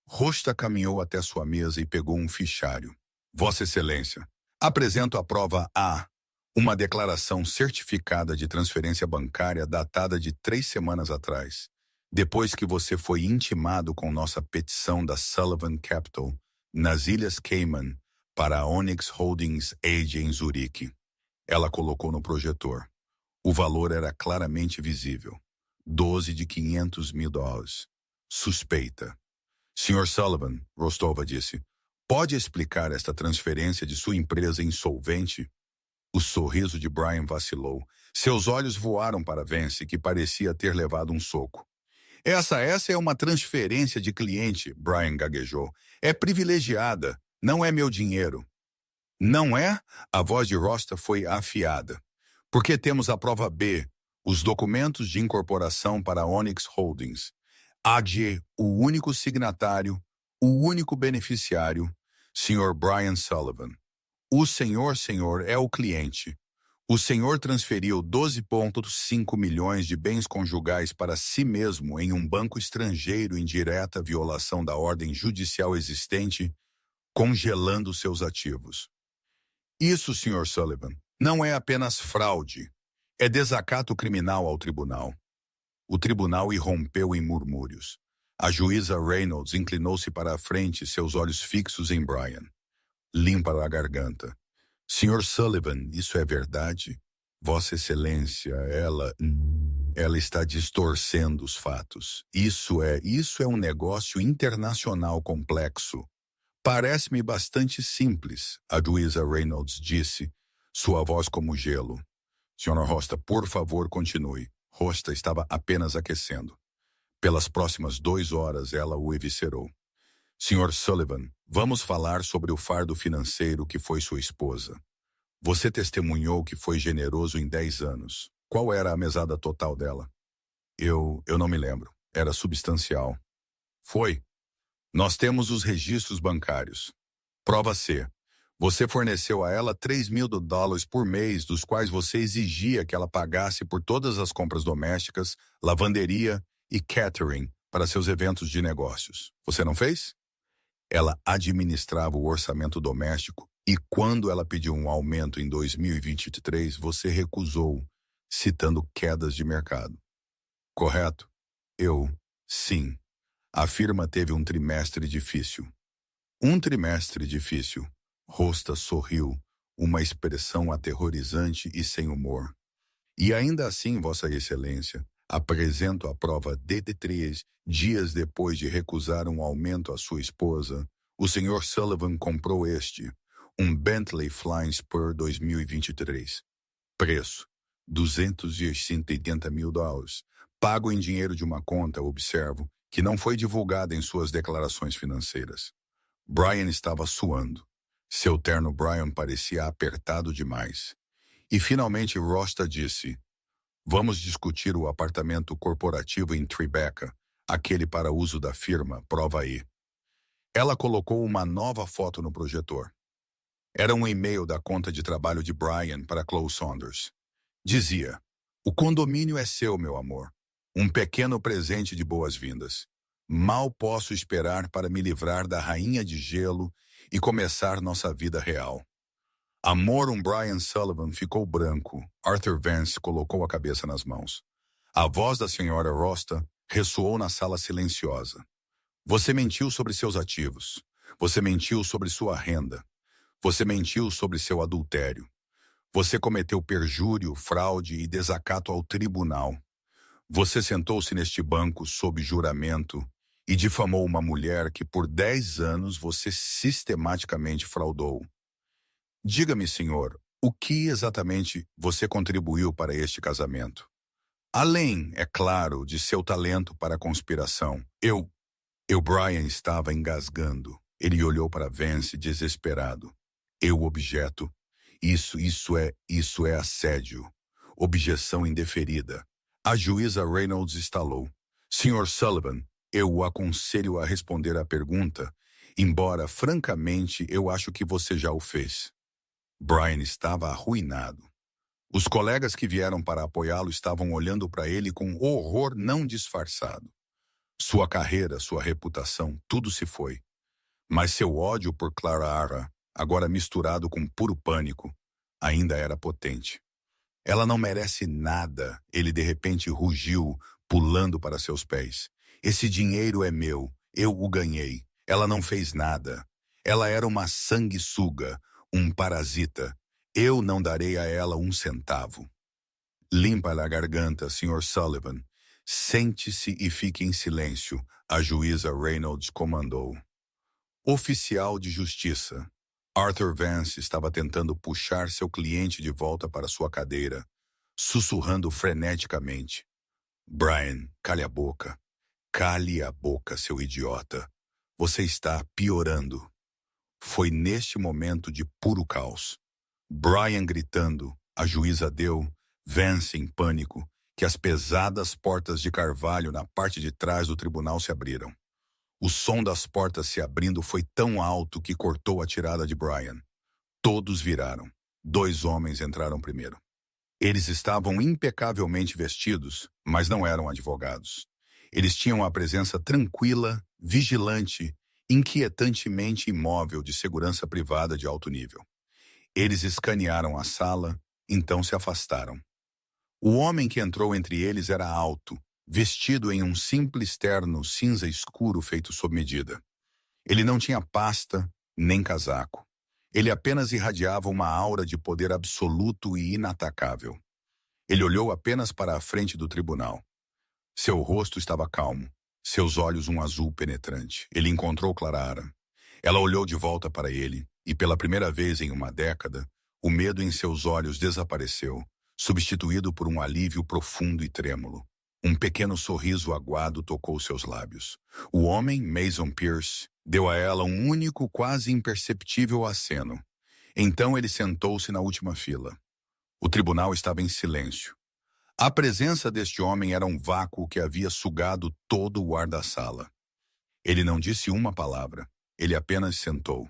Rosta caminhou até sua mesa e pegou um fichário. Vossa Excelência, apresento a prova A, uma declaração certificada de transferência bancária datada de 3 semanas atrás, depois que você foi intimado com nossa petição da Sullivan Capital nas Ilhas Cayman para a Onyx Holdings AG em Zurique. Ela colocou no projetor. O valor era claramente visível. 12 de 500 mil dólares. Suspeita. Sr. Sullivan, Rostova disse, pode explicar esta transferência de sua empresa insolvente? O sorriso de Brian vacilou. Seus olhos voaram para Vance, que parecia ter levado um soco. Essa é uma transferência de cliente, Brian gaguejou. É privilegiada. Não é meu dinheiro. Não é? A voz de Rosta foi afiada. Porque temos a prova B, os documentos de incorporação para a Onyx Holdings. AG, o único signatário, o único beneficiário, Sr. Brian Sullivan. O senhor é o cliente. O senhor transferiu 12,5 milhões de bens conjugais para si mesmo em um banco estrangeiro em direta violação da ordem judicial existente, congelando seus ativos. Isso, Sr. Sullivan, não é apenas fraude, é desacato criminal ao tribunal. O tribunal irrompeu em murmúrios. A juíza Reynolds inclinou-se para a frente, seus olhos fixos em Brian. Limpa a garganta. Sr. Sullivan, isso é verdade? Vossa Excelência, ela está distorcendo os fatos. Isso é um negócio internacional complexo. Parece-me bastante simples, a juíza Reynolds disse, sua voz como gelo. Sra. Rosta, por favor, continue. Rosta estava apenas aquecendo. Pelas próximas 2 horas, ela o eviscerou. Sr. Sullivan, vamos falar sobre o fardo financeiro que foi sua esposa. Você testemunhou que foi generoso em 10 anos. Qual era a mesada total dela? Eu não me lembro. Era substancial. Foi. Nós temos os registros bancários. Prova C. Você forneceu a ela $3.000 por mês, dos quais você exigia que ela pagasse por todas as compras domésticas, lavanderia e catering para seus eventos de negócios. Você não fez? Ela administrava o orçamento doméstico e quando ela pediu um aumento em 2023, você recusou, citando quedas de mercado. Correto? Sim. A firma teve um trimestre difícil. Um trimestre difícil. Rosta sorriu, uma expressão aterrorizante e sem humor. E ainda assim, Vossa Excelência, apresento a prova de 3 dias depois de recusar um aumento à sua esposa, o Sr. Sullivan comprou um Bentley Flying Spur 2023. Preço, $280.000. Pago em dinheiro de uma conta, observo, que não foi divulgada em suas declarações financeiras. Brian estava suando. Seu terno Brian parecia apertado demais. E finalmente Rosta disse, vamos discutir o apartamento corporativo em Tribeca, aquele para uso da firma, prova aí. Ela colocou uma nova foto no projetor. Era um e-mail da conta de trabalho de Brian para Chloe Saunders. Dizia, o condomínio é seu, meu amor. Um pequeno presente de boas-vindas. Mal posso esperar para me livrar da rainha de gelo e começar nossa vida real. Amor, Brian Sullivan ficou branco. Arthur Vance colocou a cabeça nas mãos. A voz da senhora Rosta ressoou na sala silenciosa. Você mentiu sobre seus ativos. Você mentiu sobre sua renda. Você mentiu sobre seu adultério. Você cometeu perjúrio, fraude e desacato ao tribunal. Você sentou-se neste banco sob juramento e difamou uma mulher que por 10 anos você sistematicamente fraudou. Diga-me, senhor, o que exatamente você contribuiu para este casamento? Além, é claro, de seu talento para a conspiração. Brian estava engasgando. Ele olhou para Vance desesperado. Eu objeto. Isso é assédio. Objeção indeferida. A juíza Reynolds estalou. Sr. Sullivan, eu o aconselho a responder à pergunta, embora, francamente, eu acho que você já o fez. Brian estava arruinado. Os colegas que vieram para apoiá-lo estavam olhando para ele com horror não disfarçado. Sua carreira, sua reputação, tudo se foi. Mas seu ódio por Clara, agora misturado com puro pânico, ainda era potente. Ela não merece nada, ele de repente rugiu, pulando para seus pés. Esse dinheiro é meu, eu o ganhei. Ela não fez nada. Ela era uma sanguessuga, um parasita. Eu não darei a ela um centavo. Limpa-lhe a garganta, Sr. Sullivan. Sente-se e fique em silêncio, a juíza Reynolds comandou. Oficial de justiça. Arthur Vance estava tentando puxar seu cliente de volta para sua cadeira, sussurrando freneticamente. Brian, cale a boca. Cale a boca, seu idiota. Você está piorando. Foi neste momento de puro caos. Brian gritando, a juíza deu, Vance em pânico, que as pesadas portas de carvalho na parte de trás do tribunal se abriram. O som das portas se abrindo foi tão alto que cortou a tirada de Brian. Todos viraram. 2 homens entraram primeiro. Eles estavam impecavelmente vestidos, mas não eram advogados. Eles tinham a presença tranquila, vigilante, inquietantemente imóvel de segurança privada de alto nível. Eles escanearam a sala, então se afastaram. O homem que entrou entre eles era alto, vestido em um simples terno cinza escuro feito sob medida. Ele não tinha pasta nem casaco. Ele apenas irradiava uma aura de poder absoluto e inatacável. Ele olhou apenas para a frente do tribunal. Seu rosto estava calmo, seus olhos um azul penetrante. Ele encontrou Clara. Ela olhou de volta para ele, e pela primeira vez em uma década, o medo em seus olhos desapareceu, substituído por um alívio profundo e trêmulo. Um pequeno sorriso aguado tocou seus lábios. O homem, Mason Pierce, deu a ela um único, quase imperceptível aceno. Então ele sentou-se na última fila. O tribunal estava em silêncio. A presença deste homem era um vácuo que havia sugado todo o ar da sala. Ele não disse uma palavra. Ele apenas sentou.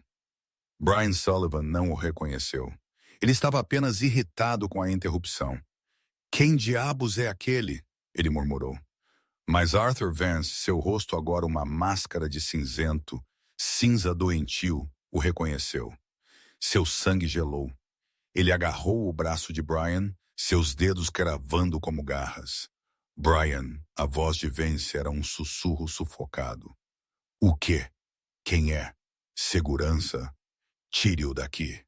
Brian Sullivan não o reconheceu. Ele estava apenas irritado com a interrupção. Quem diabos é aquele? Ele murmurou. Mas Arthur Vance, seu rosto agora uma máscara de cinzento, cinza doentio, o reconheceu. Seu sangue gelou. Ele agarrou o braço de Brian, seus dedos cravando como garras. Brian, a voz de Vance era um sussurro sufocado. O quê? Quem é? Segurança? Tire-o daqui.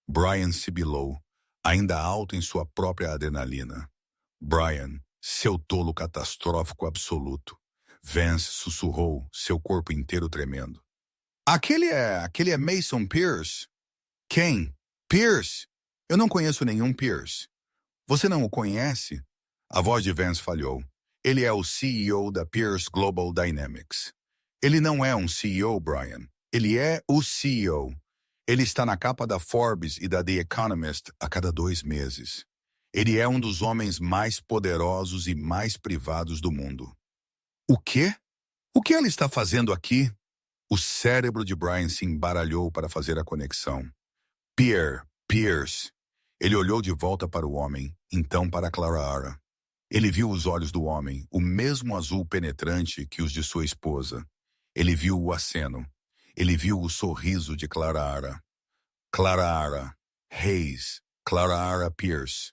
Brian sibilou, ainda alto em sua própria adrenalina. Brian, seu tolo catastrófico absoluto. Vance sussurrou, seu corpo inteiro tremendo. Aquele é Mason Pierce? Quem? Pierce? Eu não conheço nenhum Pierce. Você não o conhece? A voz de Vance falhou. Ele é o CEO da Pierce Global Dynamics. Ele não é um CEO, Brian. Ele é o CEO. Ele está na capa da Forbes e da The Economist a cada 2 meses. Ele é um dos homens mais poderosos e mais privados do mundo. O quê? O que ela está fazendo aqui? O cérebro de Brian se embaralhou para fazer a conexão. Pierce. Ele olhou de volta para o homem, então para Clara Ara. Ele viu os olhos do homem, o mesmo azul penetrante que os de sua esposa. Ele viu o aceno. Ele viu o sorriso de Clara Ara. Clara Ara. Hayes. Clara Ara Pierce.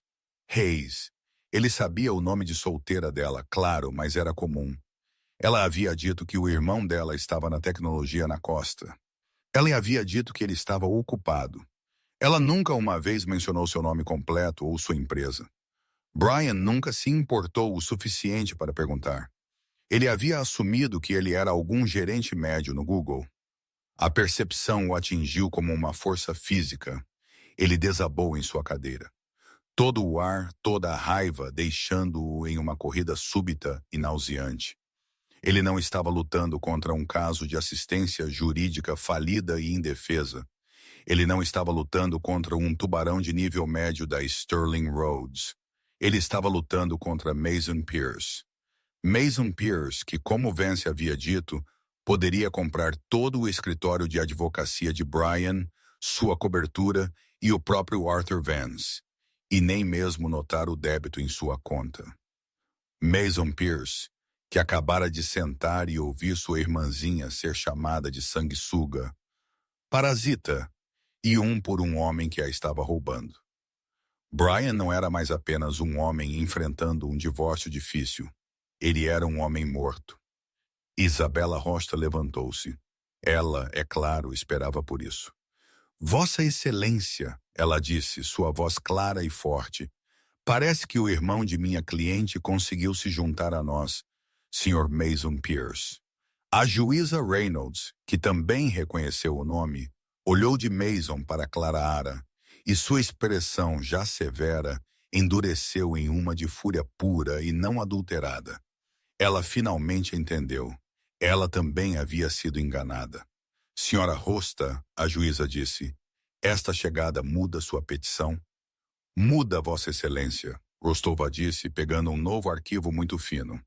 Hayes. Ele sabia o nome de solteira dela, claro, mas era comum. Ela havia dito que o irmão dela estava na tecnologia na costa. Ela havia dito que ele estava ocupado. Ela nunca uma vez mencionou seu nome completo ou sua empresa. Brian nunca se importou o suficiente para perguntar. Ele havia assumido que ele era algum gerente médio no Google. A percepção o atingiu como uma força física. Ele desabou em sua cadeira. Todo o ar, toda a raiva, deixando-o em uma corrida súbita e nauseante. Ele não estava lutando contra um caso de assistência jurídica falida e indefesa. Ele não estava lutando contra um tubarão de nível médio da Sterling Roads. Ele estava lutando contra Mason Pierce. Mason Pierce, que, como Vance havia dito, poderia comprar todo o escritório de advocacia de Brian, sua cobertura e o próprio Arthur Vance, e nem mesmo notar o débito em sua conta. Mason Pierce, que acabara de sentar e ouvir sua irmãzinha ser chamada de sanguessuga, parasita, e por um homem que a estava roubando. Brian não era mais apenas um homem enfrentando um divórcio difícil. Ele era um homem morto. Isabela Rosta levantou-se. Ela, é claro, esperava por isso. Vossa Excelência, ela disse, sua voz clara e forte, parece que o irmão de minha cliente conseguiu se juntar a nós, Sr. Mason Pierce. A juíza Reynolds, que também reconheceu o nome, olhou de Mason para Clara Ara, e sua expressão, já severa, endureceu em uma de fúria pura e não adulterada. Ela finalmente entendeu. Ela também havia sido enganada. Senhora Rosta, a juíza disse, esta chegada muda sua petição? Muda, Vossa Excelência, Rostova disse, pegando um novo arquivo muito fino.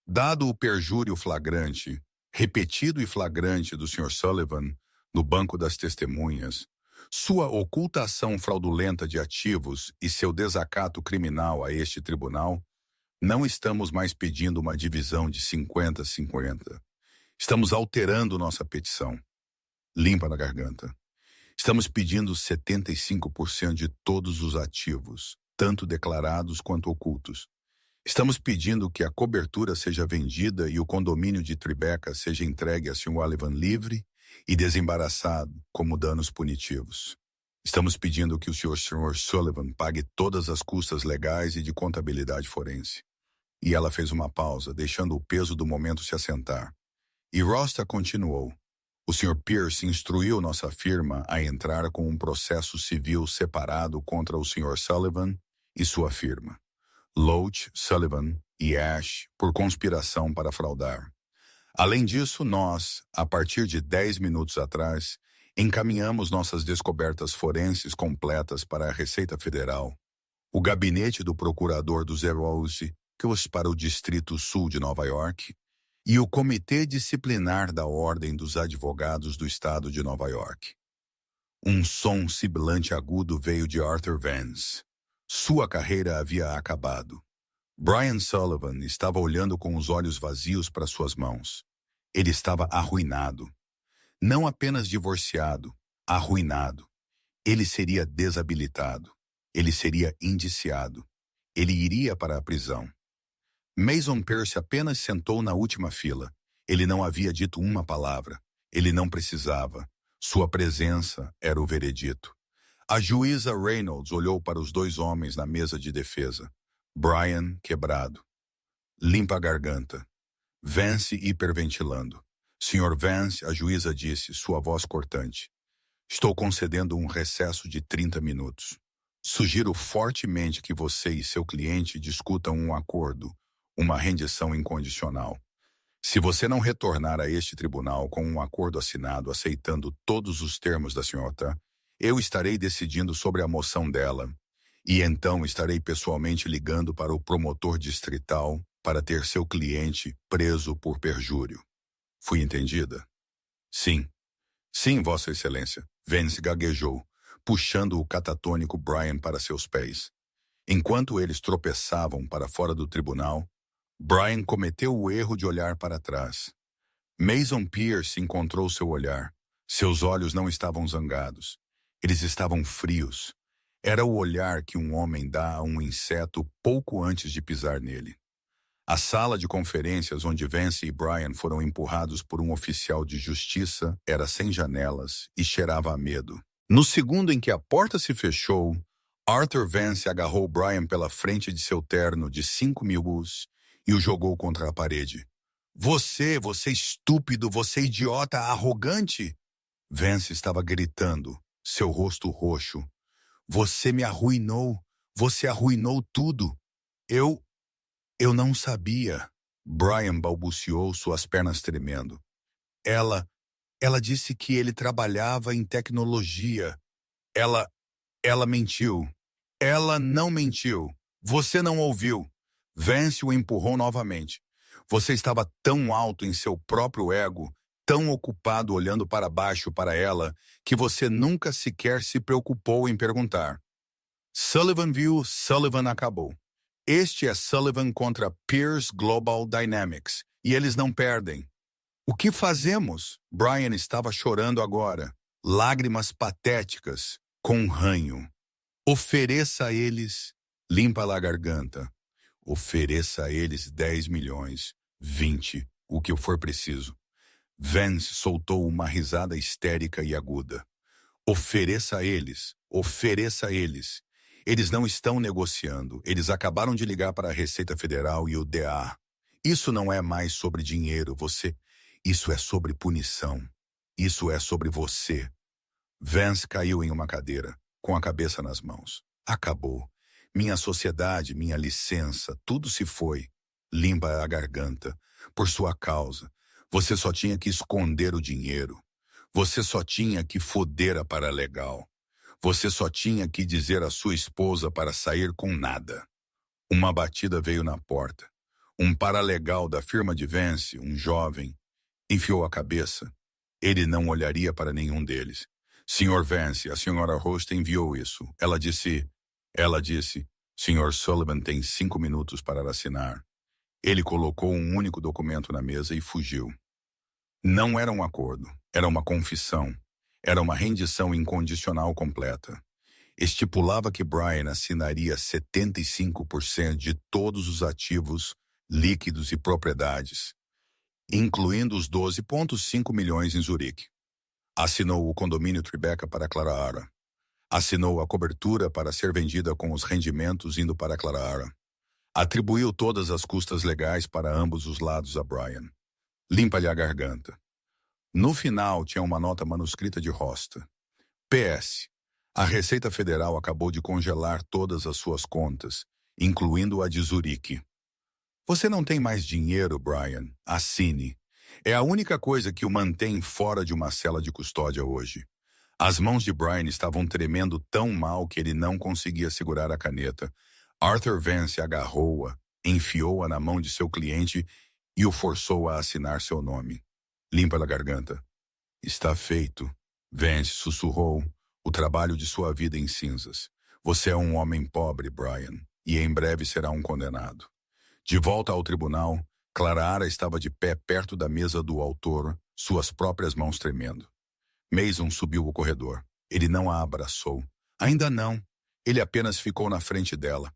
Dado o perjúrio flagrante, repetido e flagrante do Sr. Sullivan, no banco das testemunhas, sua ocultação fraudulenta de ativos e seu desacato criminal a este tribunal, não estamos mais pedindo uma divisão de 50-50. Estamos alterando nossa petição. Limpa na garganta. Estamos pedindo 75% de todos os ativos, tanto declarados quanto ocultos. Estamos pedindo que a cobertura seja vendida e o condomínio de Tribeca seja entregue a Sr. Sullivan livre e desembaraçado como danos punitivos. Estamos pedindo que o Sr. Sullivan pague todas as custas legais e de contabilidade forense. E ela fez uma pausa, deixando o peso do momento se assentar. E Rosta continuou. O Sr. Pierce instruiu nossa firma a entrar com um processo civil separado contra o Sr. Sullivan e sua firma. Loach, Sullivan e Ash, por conspiração para fraudar. Além disso, nós, a partir de 10 minutos atrás, encaminhamos nossas descobertas forenses completas para a Receita Federal, o gabinete do procurador do Zero para o Distrito Sul de Nova York e o Comitê Disciplinar da Ordem dos Advogados do Estado de Nova York. Um som sibilante agudo veio de Arthur Vance. Sua carreira havia acabado. Brian Sullivan estava olhando com os olhos vazios para suas mãos. Ele estava arruinado. Não apenas divorciado, arruinado. Ele seria desabilitado. Ele seria indiciado. Ele iria para a prisão. Mason Pierce apenas sentou na última fila. Ele não havia dito uma palavra. Ele não precisava. Sua presença era o veredito. A juíza Reynolds olhou para os dois homens na mesa de defesa. Brian quebrado. Limpa a garganta. Vance hiperventilando. Sr. Vance, a juíza disse, sua voz cortante. Estou concedendo um recesso de 30 minutos. Sugiro fortemente que você e seu cliente discutam um acordo, uma rendição incondicional. Se você não retornar a este tribunal com um acordo assinado aceitando todos os termos da senhora, eu estarei decidindo sobre a moção dela, e então estarei pessoalmente ligando para o promotor distrital para ter seu cliente preso por perjúrio. Fui entendida? Sim. Sim, Vossa Excelência. Vance gaguejou, puxando o catatônico Brian para seus pés. Enquanto eles tropeçavam para fora do tribunal, Brian cometeu o erro de olhar para trás. Mason Pierce encontrou seu olhar. Seus olhos não estavam zangados. Eles estavam frios. Era o olhar que um homem dá a um inseto pouco antes de pisar nele. A sala de conferências onde Vance e Brian foram empurrados por um oficial de justiça era sem janelas e cheirava a medo. No segundo em que a porta se fechou, Arthur Vance agarrou Brian pela frente de seu terno de 5.000 US e o jogou contra a parede. Você estúpido, você idiota, arrogante! Vance estava gritando, seu rosto roxo. Você me arruinou, você arruinou tudo. Eu não sabia. Brian balbuciou, suas pernas tremendo. Ela disse que ele trabalhava em tecnologia. Ela mentiu. Ela não mentiu. Você não ouviu. Vance o empurrou novamente. Você estava tão alto em seu próprio ego, tão ocupado olhando para baixo para ela, que você nunca sequer se preocupou em perguntar. Sullivan viu, Sullivan acabou. Este é Sullivan contra Pierce Global Dynamics, e eles não perdem. O que fazemos? Brian estava chorando agora, lágrimas patéticas, com ranho. Ofereça a eles, limpa a garganta. Ofereça a eles 10 milhões, 20, o que for preciso. Vance soltou uma risada histérica e aguda. Ofereça a eles, ofereça a eles. Eles não estão negociando. Eles acabaram de ligar para a Receita Federal e o DA. Isso não é mais sobre dinheiro, Isso é sobre punição. Isso é sobre você. Vance caiu em uma cadeira, com a cabeça nas mãos. Acabou. Minha sociedade, minha licença, tudo se foi. Limpa a garganta. Por sua causa. Você só tinha que esconder o dinheiro. Você só tinha que foder a paralegal. Você só tinha que dizer à sua esposa para sair com nada. Uma batida veio na porta. Um paralegal da firma de Vance, um jovem, enfiou a cabeça. Ele não olharia para nenhum deles. Sr. Vance, a Sra. Host enviou isso. Ela disse, Sr. Sullivan tem 5 minutos para assinar. Ele colocou um único documento na mesa e fugiu. Não era um acordo, era uma confissão. Era uma rendição incondicional completa. Estipulava que Brian assinaria 75% de todos os ativos, líquidos e propriedades, incluindo os 12,5 milhões em Zurique. Assinou o condomínio Tribeca para Clarara. Assinou a cobertura para ser vendida com os rendimentos indo para Clarara. Atribuiu todas as custas legais para ambos os lados a Brian. Limpa-lhe a garganta. No final, tinha uma nota manuscrita de Rosta. PS. A Receita Federal acabou de congelar todas as suas contas, incluindo a de Zurique. Você não tem mais dinheiro, Brian. Assine. É a única coisa que o mantém fora de uma cela de custódia hoje. As mãos de Brian estavam tremendo tão mal que ele não conseguia segurar a caneta. Arthur Vance agarrou-a, enfiou-a na mão de seu cliente e o forçou a assinar seu nome. Limpa a garganta. Está feito. Vance sussurrou, o trabalho de sua vida em cinzas. Você é um homem pobre, Brian, e em breve será um condenado. De volta ao tribunal, Clara estava de pé perto da mesa do autor, suas próprias mãos tremendo. Mason subiu o corredor. Ele não a abraçou. Ainda não. Ele apenas ficou na frente dela.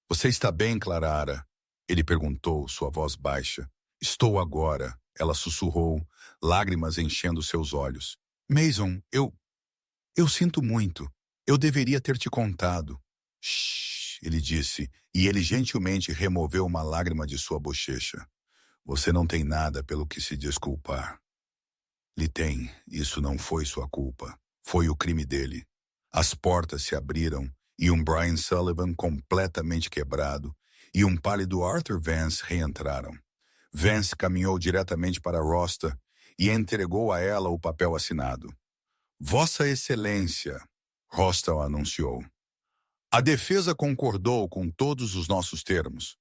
Você está bem, Clara? Ele perguntou, sua voz baixa. Estou agora, ela sussurrou, lágrimas enchendo seus olhos. Mason, eu sinto muito. Eu deveria ter te contado. Shhh, ele disse, e ele gentilmente removeu uma lágrima de sua bochecha. Você não tem nada pelo que se desculpar. Lhe tem, isso não foi sua culpa. Foi o crime dele. As portas se abriram e um Brian Sullivan completamente quebrado e um pálido Arthur Vance reentraram. Vance caminhou diretamente para Rosta e entregou a ela o papel assinado. Vossa Excelência, Rosta anunciou. A defesa concordou com todos os nossos termos.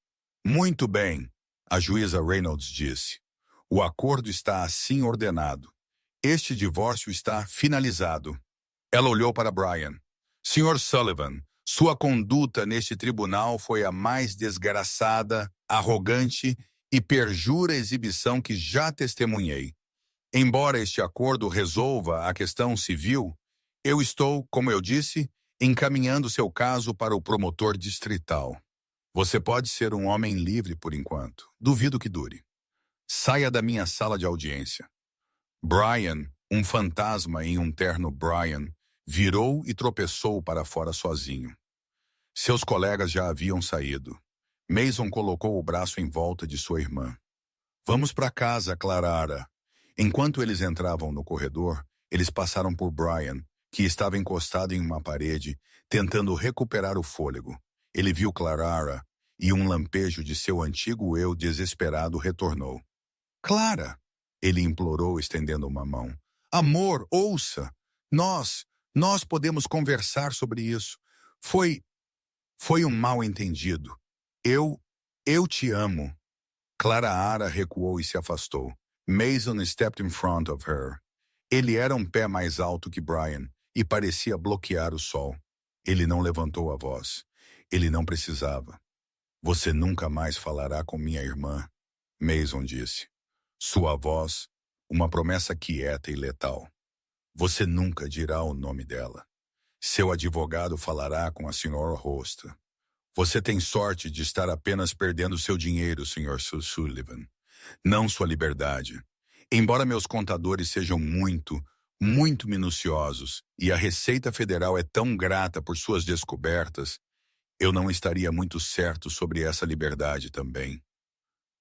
Muito bem, a juíza Reynolds disse. O acordo está assim ordenado. Este divórcio está finalizado. Ela olhou para Brian. Sr. Sullivan, sua conduta neste tribunal foi a mais desgraçada, arrogante e perjura exibição que já testemunhei. Embora este acordo resolva a questão civil, eu estou, como eu disse, encaminhando seu caso para o promotor distrital. Você pode ser um homem livre por enquanto. Duvido que dure. Saia da minha sala de audiência. Brian, um fantasma em um terno Brian, virou e tropeçou para fora sozinho. Seus colegas já haviam saído. Mason colocou o braço em volta de sua irmã. Vamos para casa, Clara. Enquanto eles entravam no corredor, eles passaram por Brian, que estava encostado em uma parede, tentando recuperar o fôlego. Ele viu Clara e um lampejo de seu antigo eu desesperado retornou. Clara! Ele implorou, estendendo uma mão. Amor, ouça! Nós podemos conversar sobre isso. Foi um mal-entendido. Eu te amo. Clara recuou e se afastou. Mason stepped in front of her. Ele era um pé mais alto que Brian e parecia bloquear o sol. Ele não levantou a voz. Ele não precisava. Você nunca mais falará com minha irmã, Mason disse. Sua voz, uma promessa quieta e letal. Você nunca dirá o nome dela. Seu advogado falará com a senhora Rosta. Você tem sorte de estar apenas perdendo seu dinheiro, Sr. Sullivan, não sua liberdade. Embora meus contadores sejam muito minuciosos e a Receita Federal é tão grata por suas descobertas, eu não estaria muito certo sobre essa liberdade também.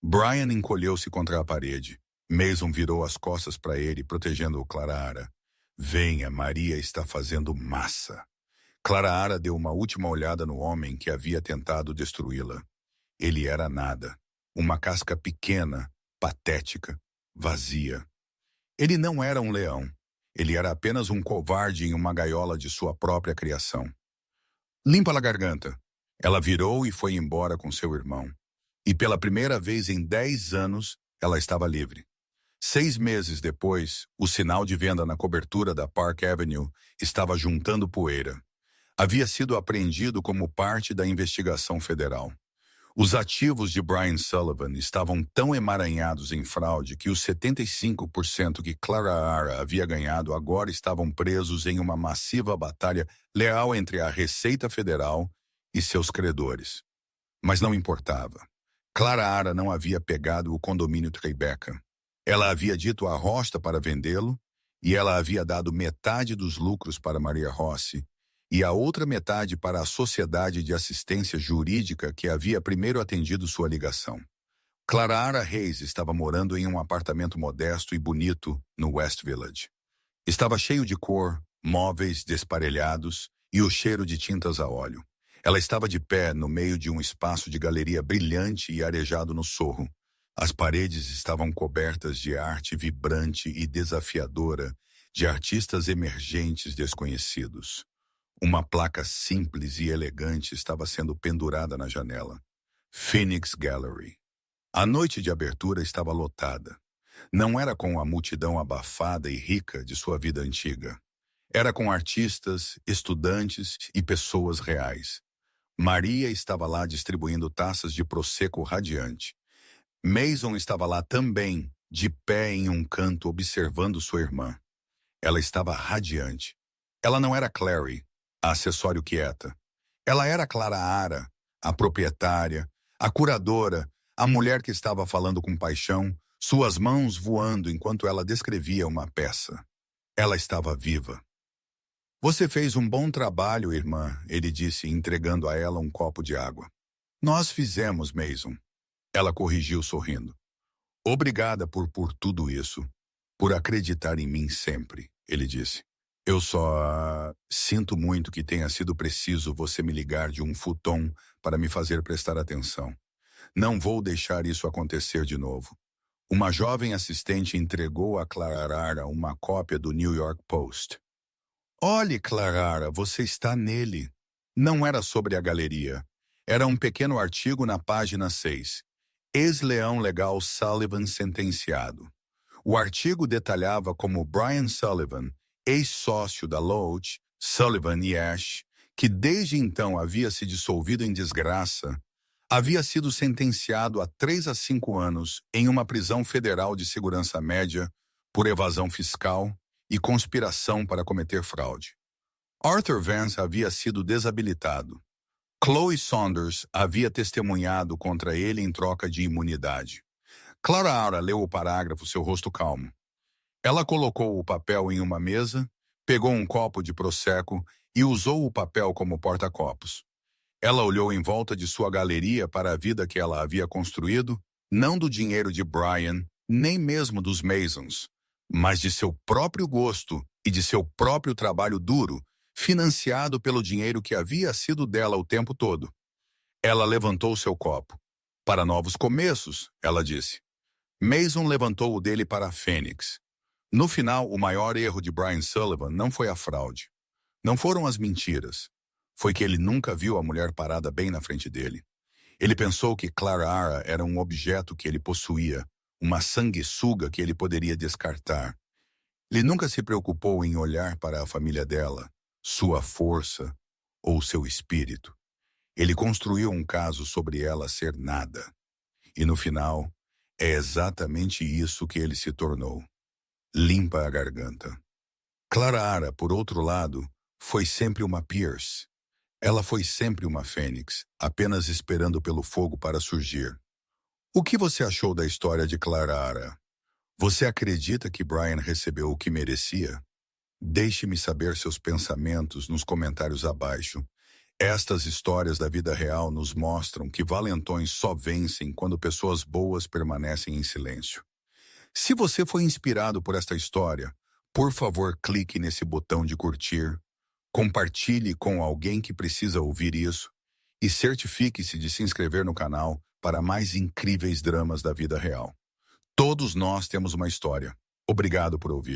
Brian encolheu-se contra a parede. Mason virou as costas para ele, protegendo-o. Clara. Venha, Maria está fazendo massa. Clara deu uma última olhada no homem que havia tentado destruí-la. Ele era nada. Uma casca pequena, patética, vazia. Ele não era um leão. Ele era apenas um covarde em uma gaiola de sua própria criação. Limpa a garganta. Ela virou e foi embora com seu irmão. E pela primeira vez em 10 anos, ela estava livre. 6 meses depois, o sinal de venda na cobertura da Park Avenue estava juntando poeira. Havia sido apreendido como parte da investigação federal. Os ativos de Brian Sullivan estavam tão emaranhados em fraude que os 75% que Clara havia ganhado agora estavam presos em uma massiva batalha leal entre a Receita Federal e seus credores. Mas não importava. Clara não havia pegado o condomínio Tribeca. Ela havia dito a Rosta para vendê-lo e ela havia dado metade dos lucros para Maria Rossi e a outra metade para a Sociedade de Assistência Jurídica que havia primeiro atendido sua ligação. Clara Reis estava morando em um apartamento modesto e bonito no West Village. Estava cheio de cor, móveis desparelhados e o cheiro de tintas a óleo. Ela estava de pé no meio de um espaço de galeria brilhante e arejado no Sorro. As paredes estavam cobertas de arte vibrante e desafiadora de artistas emergentes desconhecidos. Uma placa simples e elegante estava sendo pendurada na janela. Phoenix Gallery. A noite de abertura estava lotada. Não era com a multidão abafada e rica de sua vida antiga. Era com artistas, estudantes e pessoas reais. Maria estava lá distribuindo taças de prosecco radiante. Mason estava lá também, de pé em um canto observando sua irmã. Ela estava radiante. Ela não era Clary, a acessório quieta. Ela era Clara Ara, a proprietária, a curadora, a mulher que estava falando com paixão, suas mãos voando enquanto ela descrevia uma peça. Ela estava viva. Você fez um bom trabalho, irmã, ele disse, entregando a ela um copo de água. Nós fizemos, Mason. Ela corrigiu sorrindo. Obrigada por tudo isso. Por acreditar em mim sempre, ele disse. Eu só sinto muito que tenha sido preciso você me ligar de um futon para me fazer prestar atenção. Não vou deixar isso acontecer de novo. Uma jovem assistente entregou a Clara uma cópia do New York Post. Olhe, Clara, você está nele. Não era sobre a galeria. Era um pequeno artigo na página 6. Ex-leão legal Sullivan sentenciado. O artigo detalhava como Brian Sullivan, ex-sócio da Loach, Sullivan e Ash, que desde então havia se dissolvido em desgraça, havia sido sentenciado a 3 a 5 anos em uma prisão federal de segurança média por evasão fiscal e conspiração para cometer fraude. Arthur Vance havia sido desabilitado. Chloe Saunders havia testemunhado contra ele em troca de imunidade. Clara Ara leu o parágrafo, seu rosto calmo. Ela colocou o papel em uma mesa, pegou um copo de prosecco e usou o papel como porta-copos. Ela olhou em volta de sua galeria para a vida que ela havia construído, não do dinheiro de Brian, nem mesmo dos Masons, mas de seu próprio gosto e de seu próprio trabalho duro, financiado pelo dinheiro que havia sido dela o tempo todo. Ela levantou seu copo. Para novos começos, ela disse. Mason levantou o dele para a Fênix. No final, o maior erro de Brian Sullivan não foi a fraude. Não foram as mentiras. Foi que ele nunca viu a mulher parada bem na frente dele. Ele pensou que Clara Ara era um objeto que ele possuía, uma sanguessuga que ele poderia descartar. Ele nunca se preocupou em olhar para a família dela, sua força ou seu espírito. Ele construiu um caso sobre ela ser nada. E no final, é exatamente isso que ele se tornou. Limpa a garganta. Clara Ara, por outro lado, foi sempre uma Pierce. Ela foi sempre uma Fênix, apenas esperando pelo fogo para surgir. O que você achou da história de Clara Ara? Você acredita que Brian recebeu o que merecia? Deixe-me saber seus pensamentos nos comentários abaixo. Estas histórias da vida real nos mostram que valentões só vencem quando pessoas boas permanecem em silêncio. Se você foi inspirado por esta história, por favor clique nesse botão de curtir, compartilhe com alguém que precisa ouvir isso e certifique-se de se inscrever no canal para mais incríveis dramas da vida real. Todos nós temos uma história. Obrigado por ouvir.